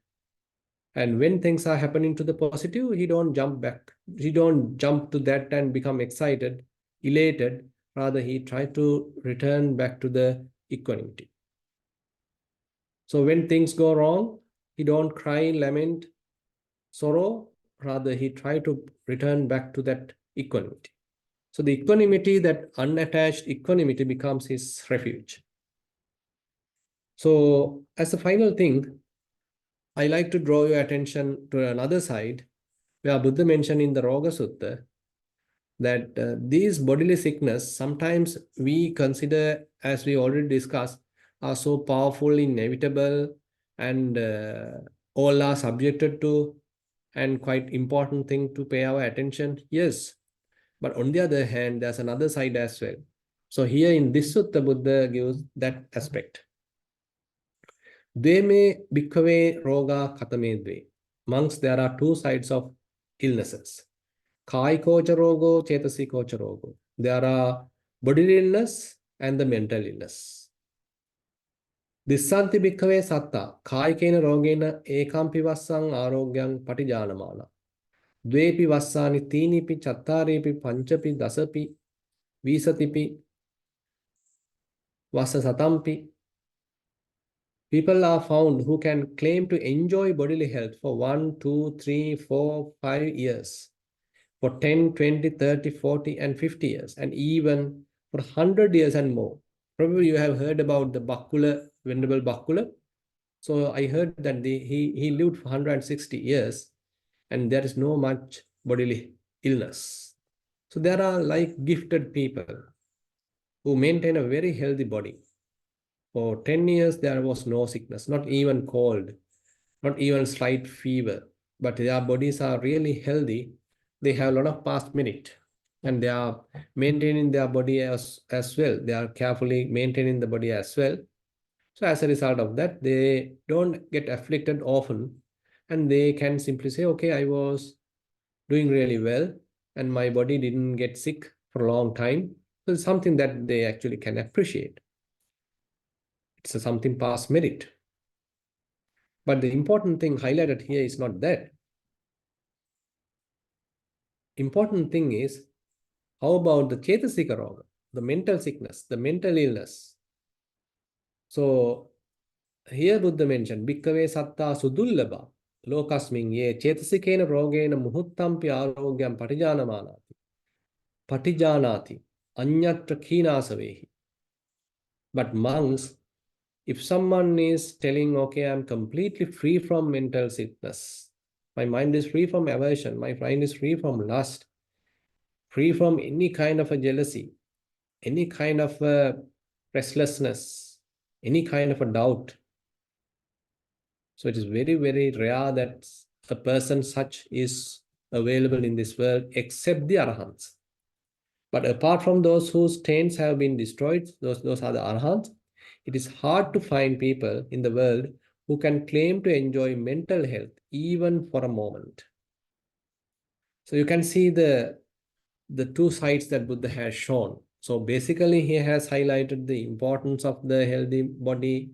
And when things are happening to the positive, he don't jump back. He don't jump to that and become excited, elated. Rather, he try to return back to the equanimity. So when things go wrong, he don't cry, lament, sorrow. Rather, he try to return back to that equanimity. So the equanimity, that unattached equanimity, becomes his refuge. So as a final thing, I like to draw your attention to another side, where Buddha mentioned in the Roga Sutta that these bodily sickness sometimes we consider, as we already discussed, are so powerful, inevitable, and all are subjected to, and quite important thing to pay our attention. Yes, but on the other hand, there's another side as well. So here in this sutta, Buddha gives that aspect. Dve bhikkhave roga katame dve. Monks, there are two sides of illnesses. Kaikocha rogo, chetasikocha rogo. There are bodily illness and the mental illness. Dissanti bhikkhave satta. Kaikena rogena ekampi vassang arogyang patijanamana. Dvepi vassani tinipi chattaripi panchapi dasapi visatipi vassa satampi. People are found who can claim to enjoy bodily health for 1, 2, 3, 4, 5 years, for 10, 20, 30, 40, and 50 years, and even for 100 years and more. Probably you have heard about the Bakula, Venerable Bakula. So I heard that he lived for 160 years, and there is no much bodily illness. So there are like gifted people who maintain a very healthy body. For 10 years, there was no sickness, not even cold, not even slight fever, but their bodies are really healthy. They have a lot of past merit, and they are maintaining their body as well. They are carefully maintaining the body as well. So as a result of that, they don't get afflicted often, and they can simply say, okay, I was doing really well, and my body didn't get sick for a long time. So it's something that they actually can appreciate. It's something past merit. But the important thing highlighted here is not that. Important thing is, how about the chetasika roga, the mental sickness, the mental illness? So here Buddha mentioned, Bhikkhave satta sudullabha lokasmin ye chetasikena rogena muhuttampi arogyam patijanati anyatra khinasavehi. But monks, if someone is telling, okay, I'm completely free from mental sickness, my mind is free from aversion, my mind is free from lust, free from any kind of a jealousy, any kind of a restlessness, any kind of a doubt. So it is very, very rare that a person such is available in this world except the Arahants. But apart from those whose taints have been destroyed, those are the Arahants, it is hard to find people in the world who can claim to enjoy mental health even for a moment. So you can see the two sides that Buddha has shown. So basically, he has highlighted the importance of the healthy body,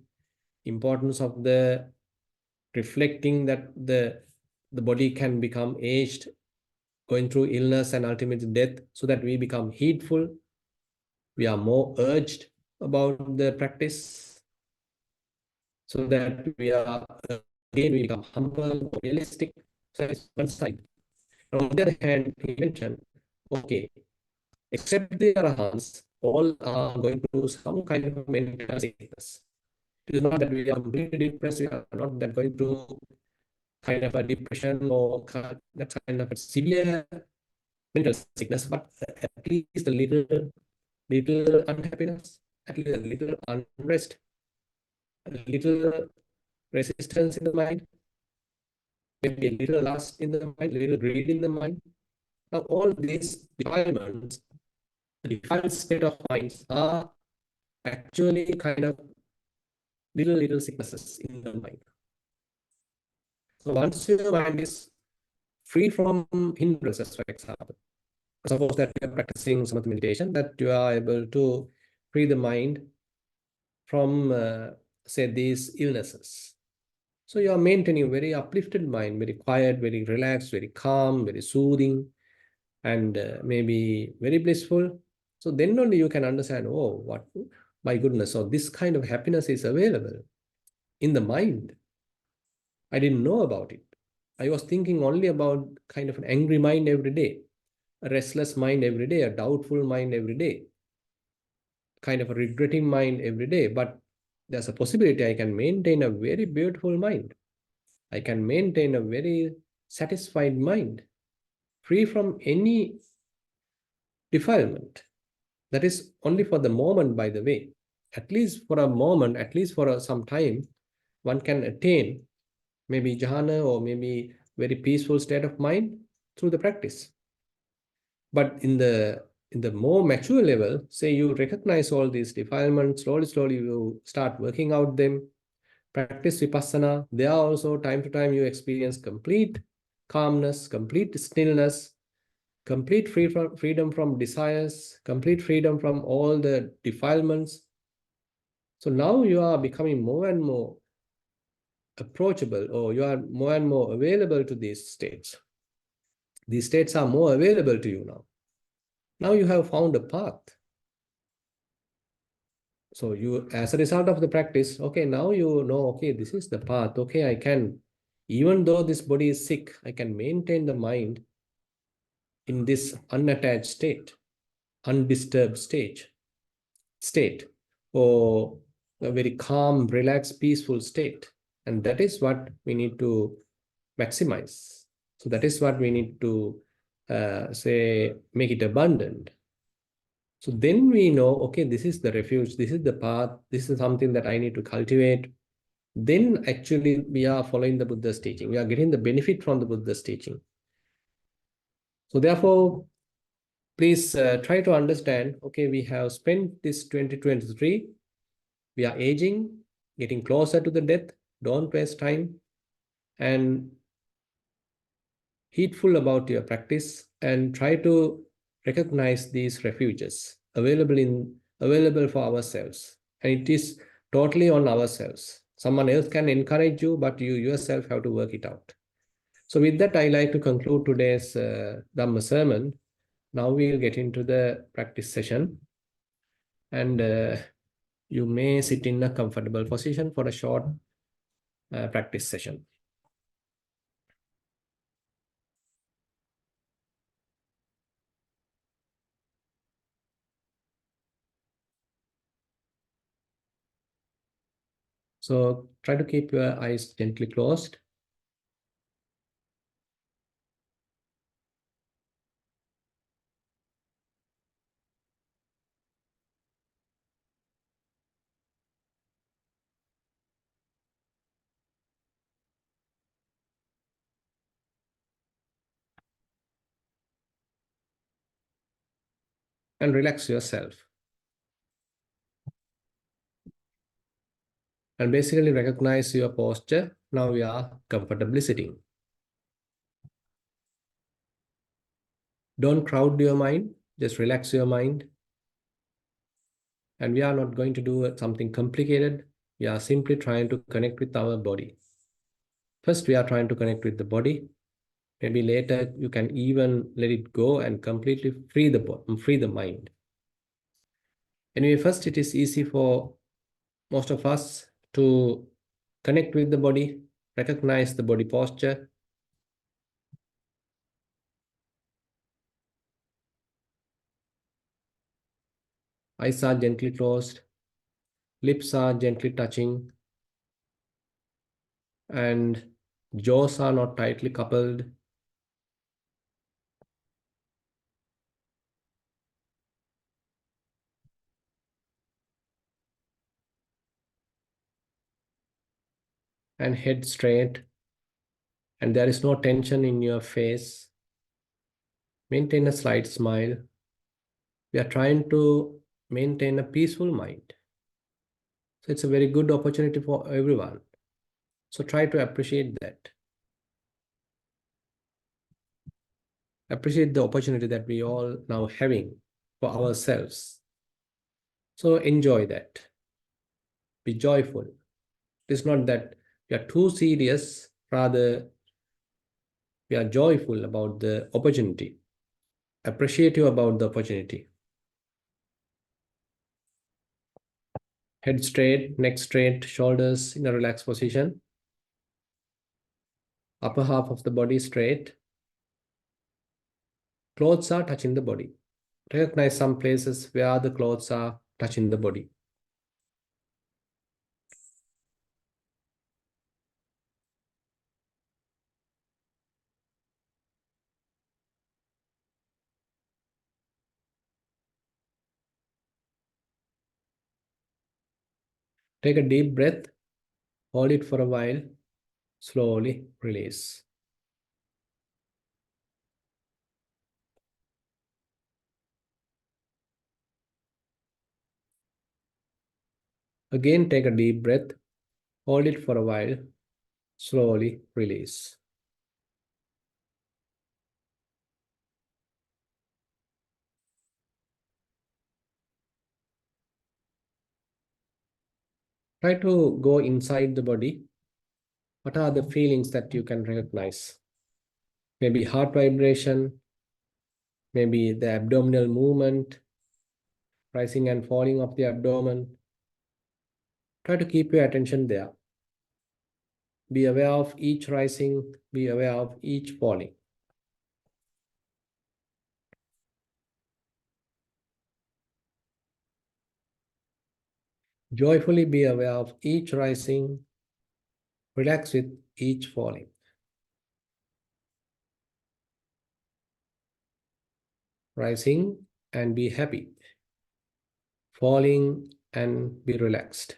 importance of the reflecting that the body can become aged, going through illness and ultimately death, so that we become heedful, we are more urged about the practice, so that we are again we become humble, realistic. So that's one side. On the other hand, he mentioned, okay, except the Arahants, all are going through some kind of mental sickness. It is not that we are completely depressed, we are not that going through kind of a depression or that kind of a severe mental sickness, but at least a little unhappiness, at least a little unrest, a little resistance in the mind. maybe a little lust in the mind, a little greed in the mind. Now, all these defilements, the defiled state of minds are actually kind of little sicknesses in the mind. So once your mind is free from hindrances, for example, suppose that you are practicing some of the meditation, that you are able to free the mind from, say, these illnesses. So you are maintaining a very uplifted mind, very quiet, very relaxed, very calm, very soothing, and maybe very blissful. So then only you can understand, oh, what, my goodness, so this kind of happiness is available in the mind. I didn't know about it. I was thinking only about kind of an angry mind every day, a restless mind every day, a doubtful mind every day, kind of a regretting mind every day. But there's a possibility I can maintain a very beautiful mind. I can maintain a very satisfied mind, free from any defilement. That is only for the moment, by the way. At least for a moment, at least for some time, one can attain maybe jhana or maybe very peaceful state of mind through the practice. But in the more mature level, say you recognize all these defilements, slowly you start working out them, practice vipassana. There are also time to time you experience complete calmness, complete stillness, complete freedom from desires, complete freedom from all the defilements. So now you are becoming more and more approachable, or you are more and more available to these states. These states are more available to you now. Now you have found a path. So you, as a result of the practice, okay, now you know, okay, this is the path. Okay, I can, even though this body is sick, I can maintain the mind in this unattached state, undisturbed state, or a very calm, relaxed, peaceful state. And that is what we need to maximize. So that is what we need to say, make it abundant. So then we know, okay, this is the refuge, this is the path, this is something that I need to cultivate. Then actually we are following the Buddha's teaching. We are getting the benefit from the Buddha's teaching. So therefore, please try to understand, okay, we have spent this 2023, we are aging, getting closer to the death. Don't waste time, and heedful about your practice, and try to recognize these refuges available for ourselves. And it is totally on ourselves. Someone else can encourage you, but you yourself have to work it out. So with that, I like to conclude today's Dhamma sermon. Now we'll get into the practice session, and you may sit in a comfortable position for a short practice session. So try to keep your eyes gently closed. And relax yourself. And basically recognize your posture. Now we are comfortably sitting. Don't crowd your mind, just relax your mind. And we are not going to do something complicated. We are simply trying to connect with our body. First, we are trying to connect with the body. Maybe later you can even let it go and completely free the mind. Anyway, first it is easy for most of us to connect with the body, recognize the body posture. Eyes are gently closed, lips are gently touching, and jaws are not tightly coupled. And head straight. and there is no tension in your face, maintain a slight smile. We are trying to maintain a peaceful mind. So it's a very good opportunity for everyone. So try to appreciate that. Appreciate the opportunity that we all now having for ourselves. So enjoy that. Be joyful. It's not that we are too serious, rather we are joyful about the opportunity, appreciative about the opportunity. Head straight, neck straight, shoulders in a relaxed position. Upper half of the body straight. Clothes are touching the body. Recognize some places where the clothes are touching the body. Take a deep breath, hold it for a while, slowly release. Again, take a deep breath, hold it for a while, slowly release. Try to go inside the body. What are the feelings that you can recognize? Maybe heart vibration, maybe the abdominal movement, rising and falling of the abdomen. Try to keep your attention there. Be aware of each rising, be aware of each falling. Joyfully be aware of each rising, relax with each falling. Rising and be happy. Falling and be relaxed.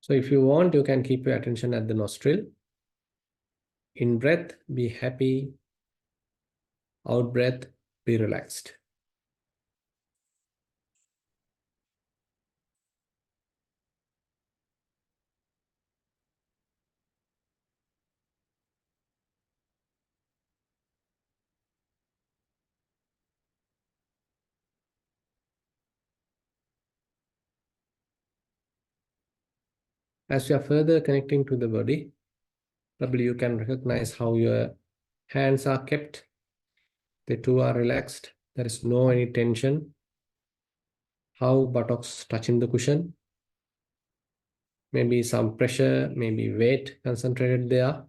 So if you want, you can keep your attention at the nostril. In breath, be happy. Out breath, be relaxed. As you are further connecting to the body, probably you can recognize how your hands are kept. The two are relaxed. There is no any tension. How buttocks touching the cushion. Maybe some pressure, maybe weight concentrated there.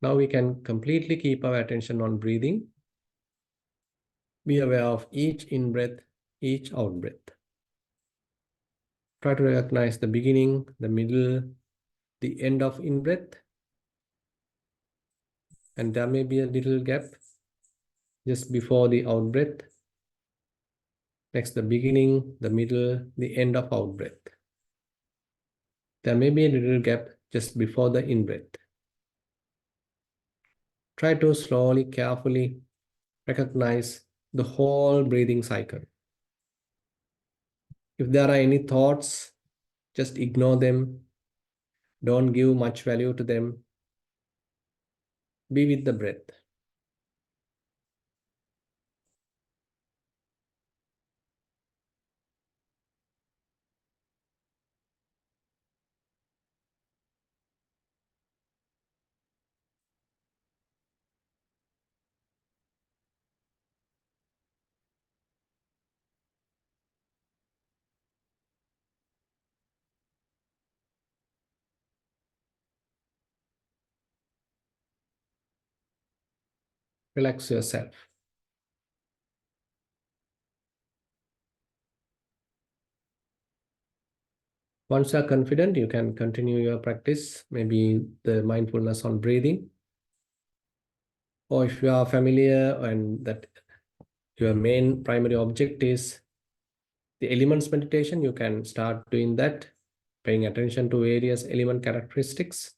Now we can completely keep our attention on breathing. Be aware of each in-breath, each out-breath. Try to recognize the beginning, the middle, the end of in-breath, and there may be a little gap just before the out-breath. Next, the beginning, the middle, the end of out-breath. There may be a little gap just before the in-breath. Try to slowly, carefully recognize the whole breathing cycle. If there are any thoughts, just ignore them. Don't give much value to them. Be with the breath. Relax yourself. Once you are confident, you can continue your practice, maybe the mindfulness on breathing. Or if you are familiar and that your main primary object is the elements meditation, you can start doing that, paying attention to various element characteristics.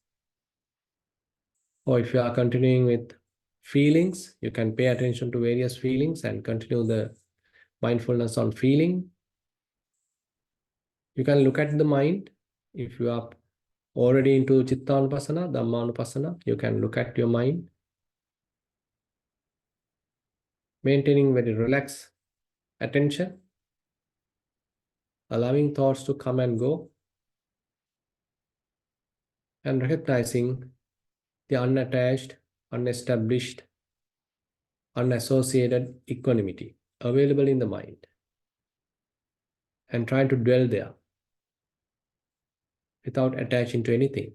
Or if you are continuing with feelings, you can pay attention to various feelings and continue the mindfulness on feeling. You can look at the mind. If you are already into Chittanupasana, Dhammanupasana, you can look at your mind, maintaining very relaxed attention, allowing thoughts to come and go, and recognizing the unattached, unestablished, unassociated equanimity available in the mind, and trying to dwell there without attaching to anything,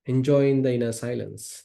enjoying the inner silence.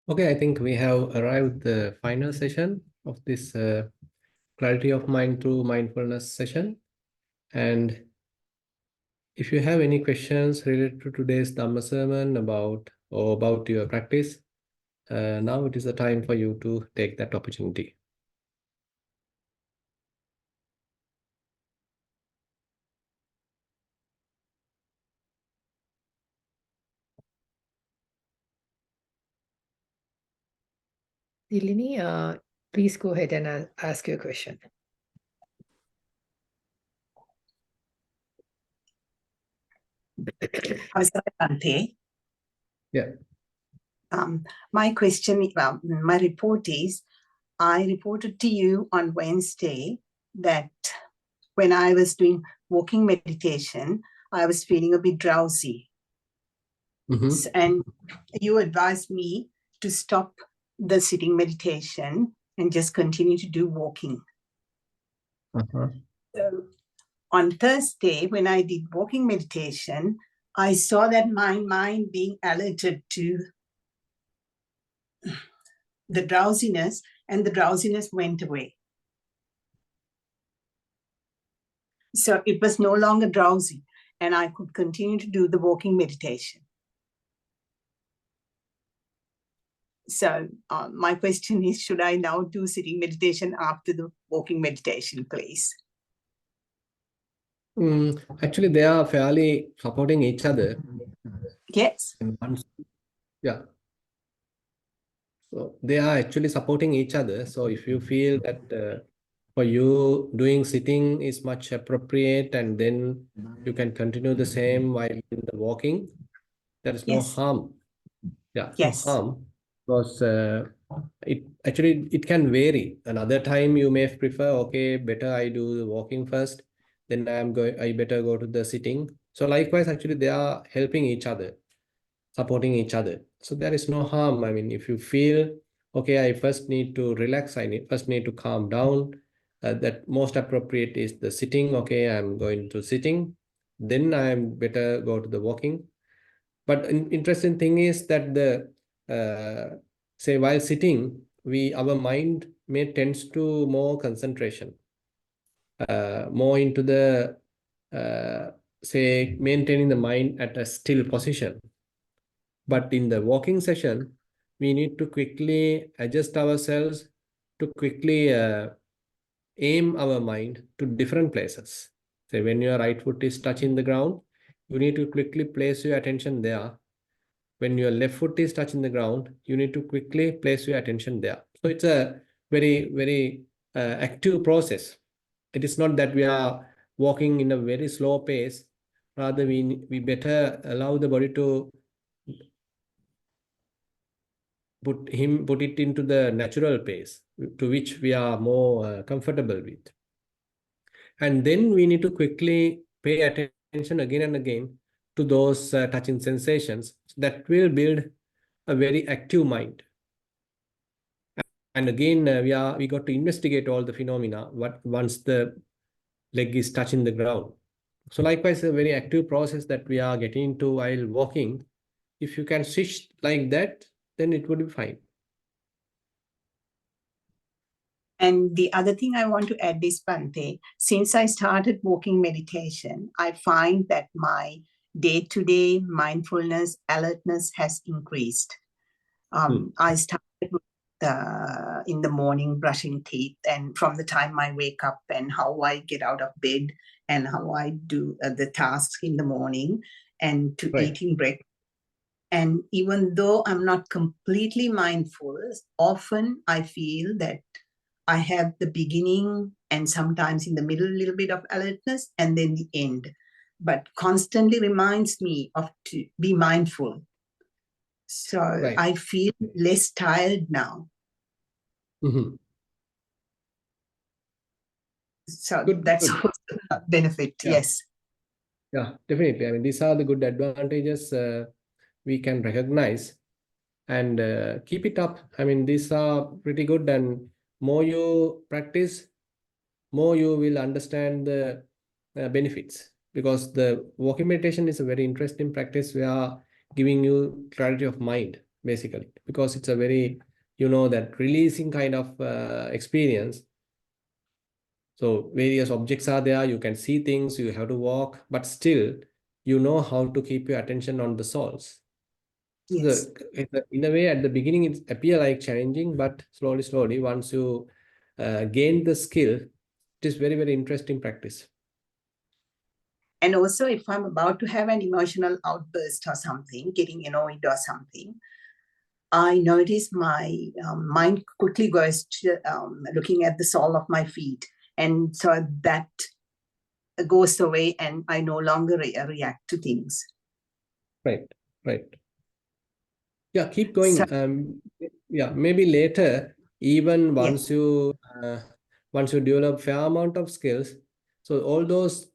Okay, I think we have arrived the final session of this clarity of mind through mindfulness session. And if you have any questions related to today's Dhamma sermon about your practice, now it is the time for you to take that opportunity. Dilini, please go ahead and ask your question. Yeah. My question, my report is, I reported to you on Wednesday that when I was doing walking meditation, I was feeling a bit drowsy. And you advised me to stop the sitting meditation and just continue to do walking. So on Thursday, when I did walking meditation, I saw that my mind being alerted to the drowsiness, and the drowsiness went away. So it was no longer drowsy, and I could continue to do the walking meditation. So my question is, should I now do sitting meditation after the walking meditation, please? Actually, they are fairly supporting each other. Yes. Yeah. So they are actually supporting each other. So if you feel that for you doing sitting is much appropriate, and then you can continue the same while in the walking, there is no harm. Yeah, no harm, because it can vary. Another time you may prefer, okay, better I do the walking first, then I better go to the sitting. So likewise, actually they are helping each other, supporting each other. So there is no harm. I mean, if you feel, okay, I first need to relax, first need to calm down, that most appropriate is the sitting. Okay, I'm going to sitting, then I'm better go to the walking. But an interesting thing is that say while sitting, our mind may tends to more concentration, more into the say maintaining the mind at a still position. But in the walking session, we need to quickly adjust ourselves to quickly aim our mind to different places. Say when your right foot is touching the ground, you need to quickly place your attention there. When your left foot is touching the ground, you need to quickly place your attention there. So it's a very, very active process. It is not that we are walking in a very slow pace. Rather, we better allow the body to put it into the natural pace to which we are more comfortable with. And then we need to quickly pay attention again and again to those touching sensations that will build a very active mind. And again, we got to investigate all the phenomena once the leg is touching the ground. So likewise, a very active process that we are getting into while walking. If you can switch like that, then it would be fine. And the other thing I want to add is, Bhante, since I started walking meditation, I find that my day-to-day mindfulness, alertness has increased. I started in the morning brushing teeth, and from the time I wake up and how I get out of bed and how I do the tasks in the morning and to eating breakfast. And even though I'm not completely mindful, often I feel that I have the beginning and sometimes in the middle a little bit of alertness and then the end, but constantly reminds me of to be mindful. So I feel less tired now. So that's also a benefit. Yes. Yeah, definitely. I mean, these are the good advantages we can recognize and keep it up. I mean, these are pretty good, and more you practice, more you will understand the benefits, because the walking meditation is a very interesting practice. We are giving you clarity of mind. basically, because it's a very, that releasing kind of experience. So various objects are there, you can see things, you have to walk, but still you know how to keep your attention on the souls. So Yes. in a way, at the beginning, it appear like challenging, but slowly, once you gain the skill, it is very, very interesting practice. And also, if I'm about to have an emotional outburst or something, getting annoyed or something, I notice my mind quickly goes to looking at the sole of my feet. And so that goes away and I no longer react to things. Right. Yeah, keep going. So, Yeah, maybe later, even once you develop fair amount of skills, so all those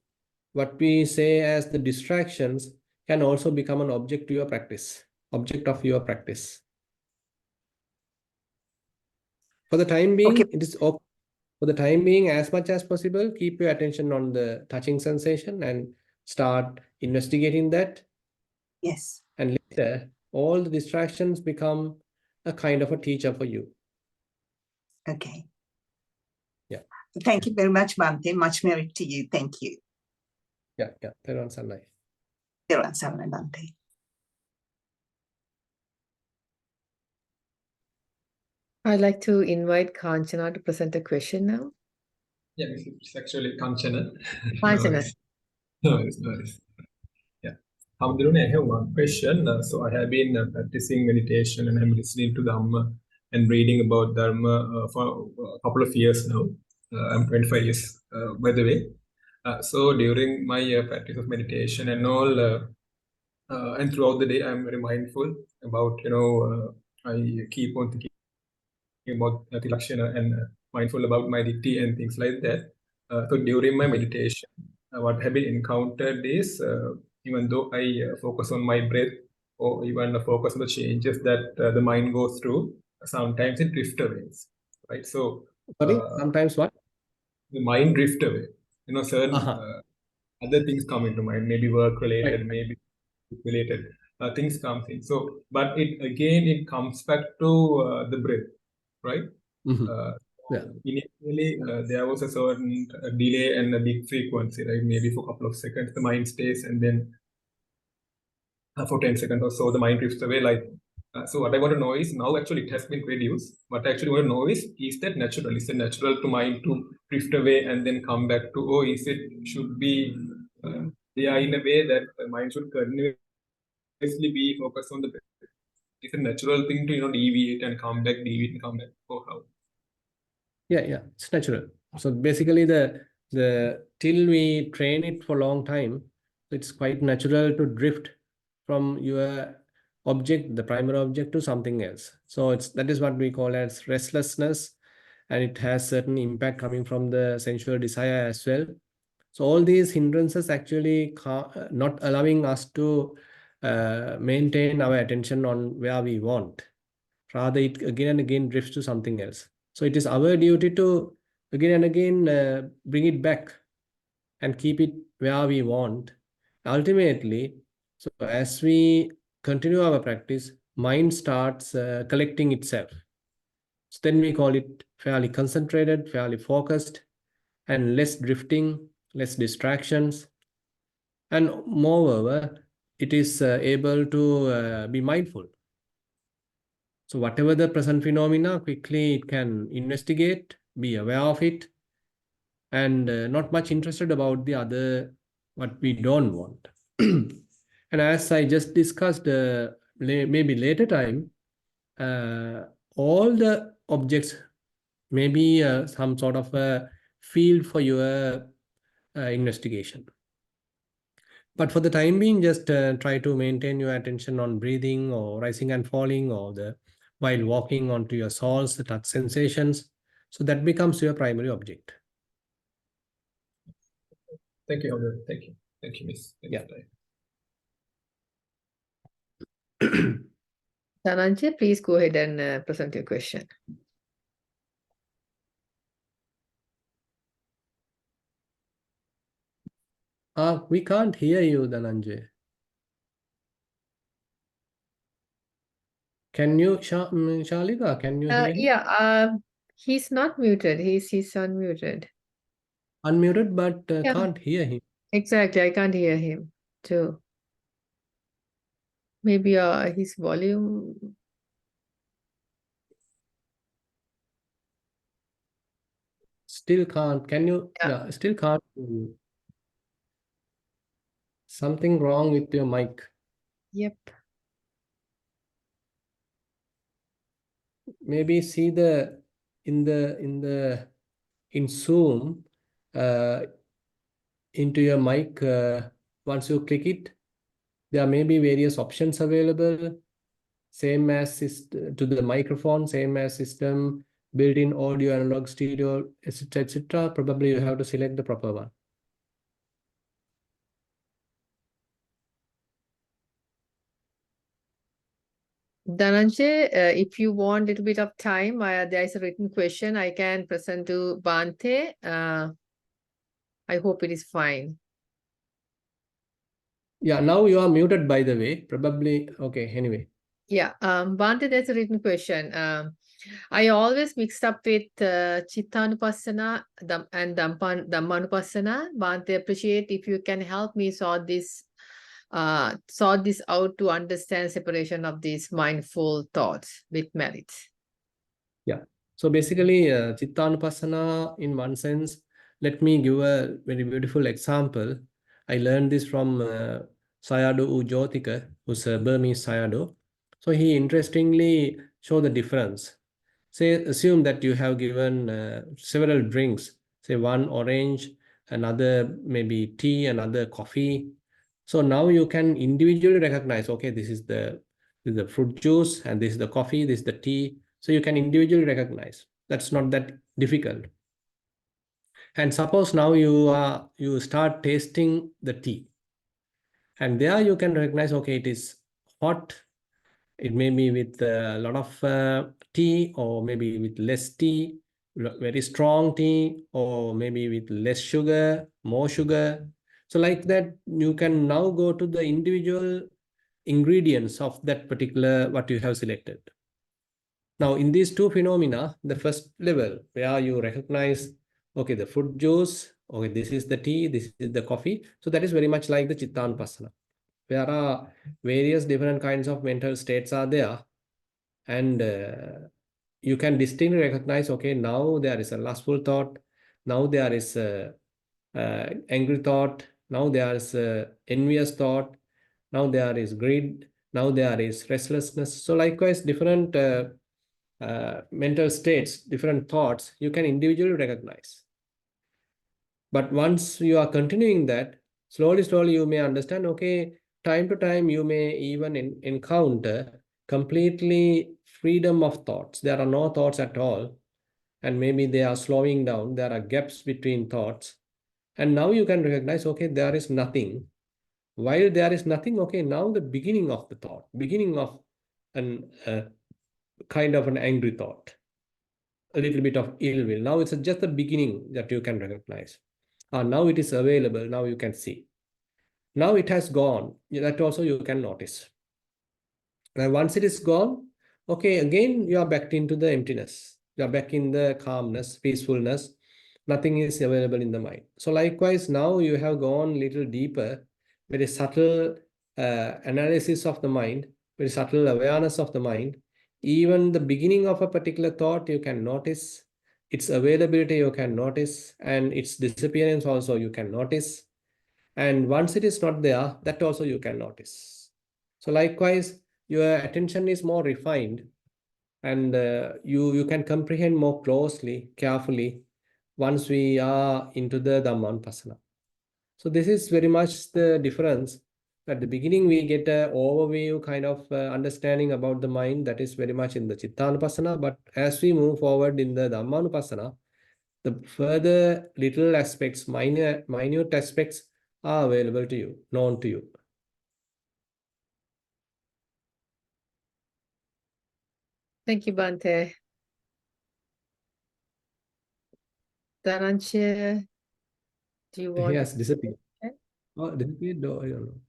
what we say as the distractions can also become an object of your practice. For the time being, okay. it is okay. For the time being, as much as possible, keep your attention on the touching sensation and start investigating that. Yes. And later, all the distractions become a kind of a teacher for you. Okay. Yeah. Thank you very much, Bhante. Much merit to you. Thank you. Yeah. Thero Sannai. Thero Sannai, Bhante. I'd like to invite Kanchana to present a question now. Yeah, it's actually Kanchana. Kanchana. No worries. Yeah. Hamdurune, I have one question. So I have been practicing meditation and I'm listening to Dhamma and reading about Dharma for a couple of years now. I'm 25 years, by the way. So during my practice of meditation and all, and throughout the day, I'm very mindful about, I keep on thinking about Tilakshana and mindful about my ditti and things like that. So during my meditation, what have been encountered is, even though I focus on my breath or even focus on the changes that the mind goes through, sometimes it drifts away, right? So Sorry, sometimes what? the mind drifts away. Certain other things come into mind, maybe work related, Right. maybe related things comes in. So, but it comes back to the breath, right? Yeah. Initially, there was a certain delay and a big frequency, right? Maybe for a couple of seconds, the mind stays, and then for 10 seconds or so, the mind drifts away. So what I want to know is, now actually it has been reduced. What I actually want to know is that natural? Is it natural to mind to drift away and then come back to, or is it should be, yeah, in a way that the mind should continuously be focused on the breath? It's a natural thing to, deviate and come back, or how? Yeah, it's natural. So basically, the till we train it for a long time, it's quite natural to drift from your object, the primary object, to something else. So that is what we call as restlessness, and it has certain impact coming from the sensual desire as well. So all these hindrances actually not allowing us to maintain our attention on where we want. Rather, it again and again drifts to something else. So it is our duty to again and again bring it back and keep it where we want. Ultimately, so as we continue our practice, mind starts collecting itself. So then we call it fairly concentrated, fairly focused, and less drifting, less distractions. And moreover, it is able to be mindful. So whatever the present phenomena, quickly it can investigate, be aware of it, and not much interested about the other, what we don't want. And as I just discussed, maybe later time, all the objects may be some sort of a field for your investigation. But for the time being, just try to maintain your attention on breathing or rising and falling, or while walking onto your soles, the touch sensations. So that becomes your primary object. Thank you, Elder. Thank you, Miss. Yeah. Dhananjay, please go ahead and present your question. We can't hear you, Dhananjay. Can you, Shalika, can you hear him? Yeah, he's not muted. He's unmuted. Unmuted, but Yeah. can't hear him. Exactly, I can't hear him too. Maybe his volume. Still can't. Can you? Yeah. Yeah, still can't hear you. Something wrong with your mic. Yep. Maybe see the in Zoom into your mic. Once you click it, there may be various options available. Same as to the microphone, same as system, built-in audio, analog, stereo, etc., etc. Probably you have to select the proper one. Dhananjay, if you want a little bit of time, there is a written question I can present to Bhante. I hope it is fine. Yeah, now you are muted, by the way. Probably, okay, anyway. Yeah, Bhante, there's a written question. I always mixed up with Chittanupassana and Dhammanupassana. Bhante, appreciate if you can help me sort this out to understand separation of these mindful thoughts with merit. Yeah. So basically, Chittanupassana, in one sense, let me give a very beautiful example. I learned this from Sayadaw U Jyotika, who's a Burmese Sayadaw. So he interestingly showed the difference. Say, assume that you have given several drinks, say one orange, another maybe tea, another coffee. So now you can individually recognize, okay, this is the fruit juice, and this is the coffee, this is the tea. So you can individually recognize. That's not that difficult. And suppose now you start tasting the tea, and there you can recognize, okay, it is hot. It may be with a lot of tea, or maybe with less tea, very strong tea, or maybe with less sugar, more sugar. So like that, you can now go to the individual ingredients of that particular what you have selected. Now, in these two phenomena, the first level where you recognize, okay, the fruit juice, okay, this is the tea, this is the coffee. So that is very much like the Chittanupassana. There are various different kinds of mental states are there, and you can distinctly recognize, okay, now there is a lustful thought, now there is a angry thought, now there is a envious thought, now there is greed, now there is restlessness. So likewise, different mental states, different thoughts, you can individually recognize. But once you are continuing that, slowly you may understand, okay, time to time you may even encounter completely freedom of thoughts. There are no thoughts at all, and maybe they are slowing down. There are gaps between thoughts. And now you can recognize, okay, there is nothing. While there is nothing, okay, now the beginning of the thought, beginning of an kind of an angry thought, a little bit of ill will. Now it's just the beginning that you can recognize. Now it is available. Now you can see. Now it has gone. That also you can notice. And once it is gone, okay, again you are back into the emptiness. You are back in the calmness, peacefulness. Nothing is available in the mind. So likewise, now you have gone little deeper, very subtle analysis of the mind, very subtle awareness of the mind. Even the beginning of a particular thought, you can notice its availability, you can notice, and its disappearance also you can notice. And once it is not there, that also you can notice. So likewise, your attention is more refined, and you can comprehend more closely, carefully, once we are into the Dhammanupassana. So this is very much the difference. At the beginning, we get an overview kind of understanding about the mind that is very much in the Chittanupassana. But as we move forward in the Dhammanupassana, the further little aspects, minute aspects are available to you, known to you. Thank you, Bhante. Dhananjay, do you He want has disappeared. to? Oh, disappeared? No, I don't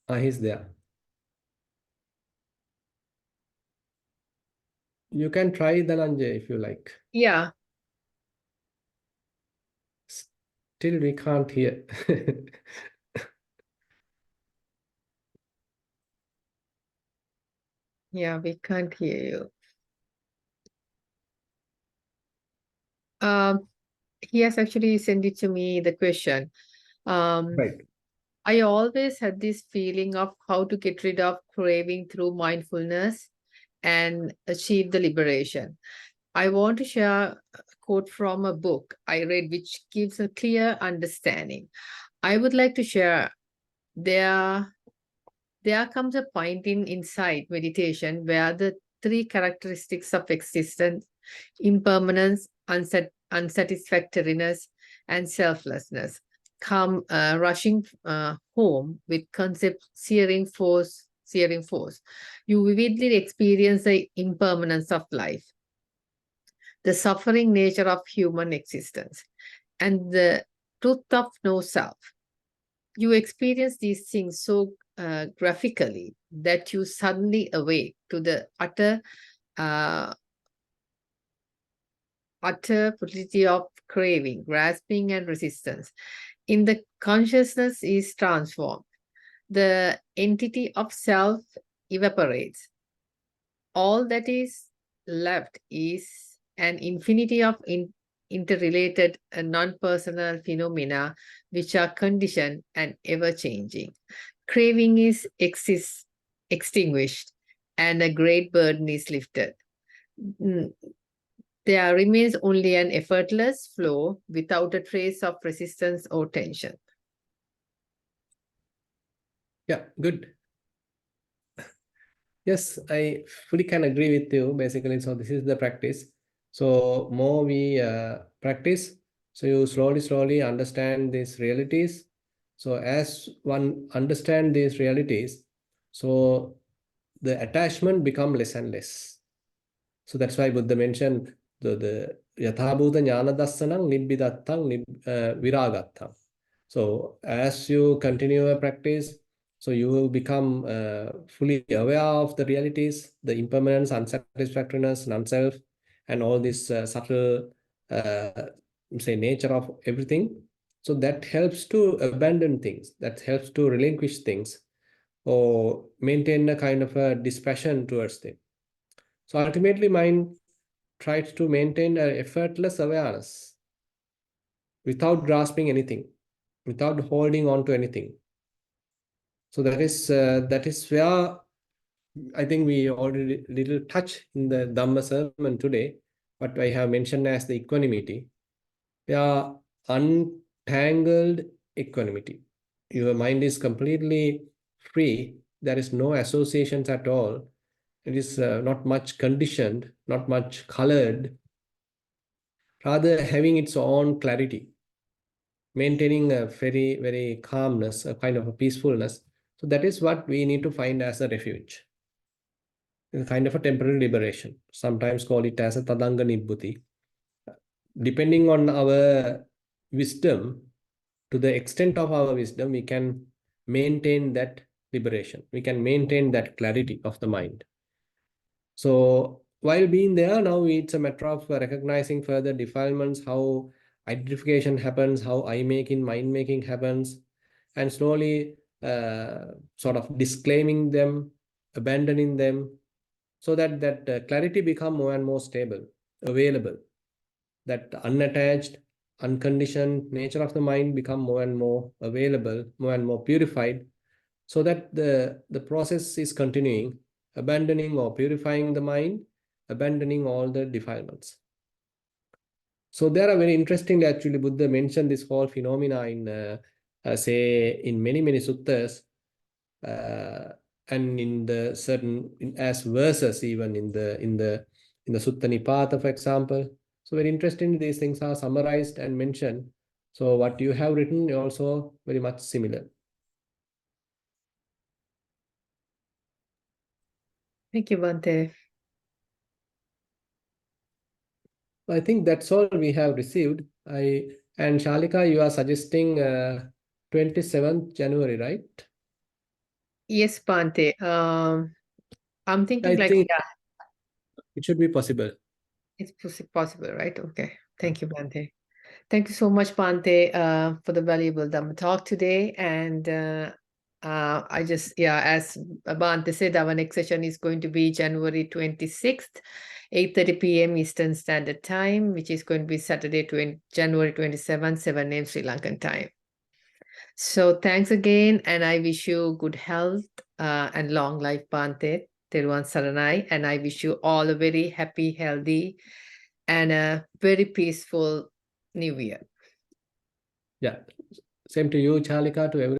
know. He's there. You can try Dhananjay if you like. Yeah. Still we can't hear. Yeah, we can't hear you. He has actually sent it to me, the question. Right. I always had this feeling of how to get rid of craving through mindfulness and achieve the liberation. I want to share a quote from a book I read which gives a clear understanding. I would like to share there comes a point in insight meditation where the three characteristics of existence, impermanence, unsatisfactoriness, and selflessness, come rushing home with concept searing force. You vividly experience the impermanence of life, the suffering nature of human existence, and the truth of no self. You experience these things so graphically that you suddenly awake to the uh, utter futility of craving, grasping, and resistance. In the consciousness is transformed. The entity of self evaporates. All that is left is an infinity of interrelated non-personal phenomena which are conditioned and ever-changing. Craving is extinguished and a great burden is lifted. There remains only an effortless flow without a trace of resistance or tension. Yeah, good. Yes, I fully can agree with you. Basically, so this is the practice. So more we practice, so you slowly understand these realities. So as one understand these realities, so the attachment become less and less. So that's why Buddha mentioned the yathabhuta jnana dassanam nibbidattham viragatham. So as you continue a practice, so you will become fully aware of the realities, the impermanence, unsatisfactoriness, non-self, and all this subtle, say, nature of everything. So that helps to abandon things, that helps to relinquish things, or maintain a kind of a dispassion towards them. So ultimately, mind tries to maintain an effortless awareness without grasping anything, without holding on to anything. So that is where I think we already little touch in the Dhamma sermon today, what I have mentioned as the equanimity. Yeah, untangled equanimity. Your mind is completely free. There is no associations at all. It is not much conditioned, not much colored, rather having its own clarity, maintaining a very calmness, a kind of a peacefulness. So that is what we need to find as a refuge, a kind of a temporary liberation. Sometimes call it as a tadanga nibbhuti. Depending on our wisdom, to the extent of our wisdom, we can maintain that liberation. We can maintain that clarity of the mind. So while being there, now it's a matter of recognizing further defilements, how identification happens, how I making, mind making happens, and slowly sort of disclaiming them, abandoning them, so that clarity become more and more stable, available. That unattached, unconditioned nature of the mind become more and more available, more and more purified, so that the process is continuing, abandoning or purifying the mind, abandoning all the defilements. So there are very interestingly, actually, Buddha mentioned this whole phenomena in say in many suttas, and in the certain as verses, even in the Sutta Nipata, for example. So very interesting, these things are summarized and mentioned. So what you have written also very much similar. Thank you, Bhante. I think that's all we have received. And Shalika, you are suggesting 27th January, right? Yes, Bhante. I'm thinking I like, think yeah. it should be possible. It's possible, right? Okay. Thank you, Bhante. Thank you so much, Bhante, for the valuable Dhamma talk today. And I just, as Bhante said, our next session is going to be January 26th, 8:30 p.m. Eastern Standard Time, which is going to be Saturday, January 27th, 7 a.m. Sri Lankan time. So thanks again, and I wish you good health and long life, Bhante, Theruvan Saranai, and I wish you all a very happy, healthy, and a very peaceful New Year. Yeah. Same to you, Charlika, to everyone.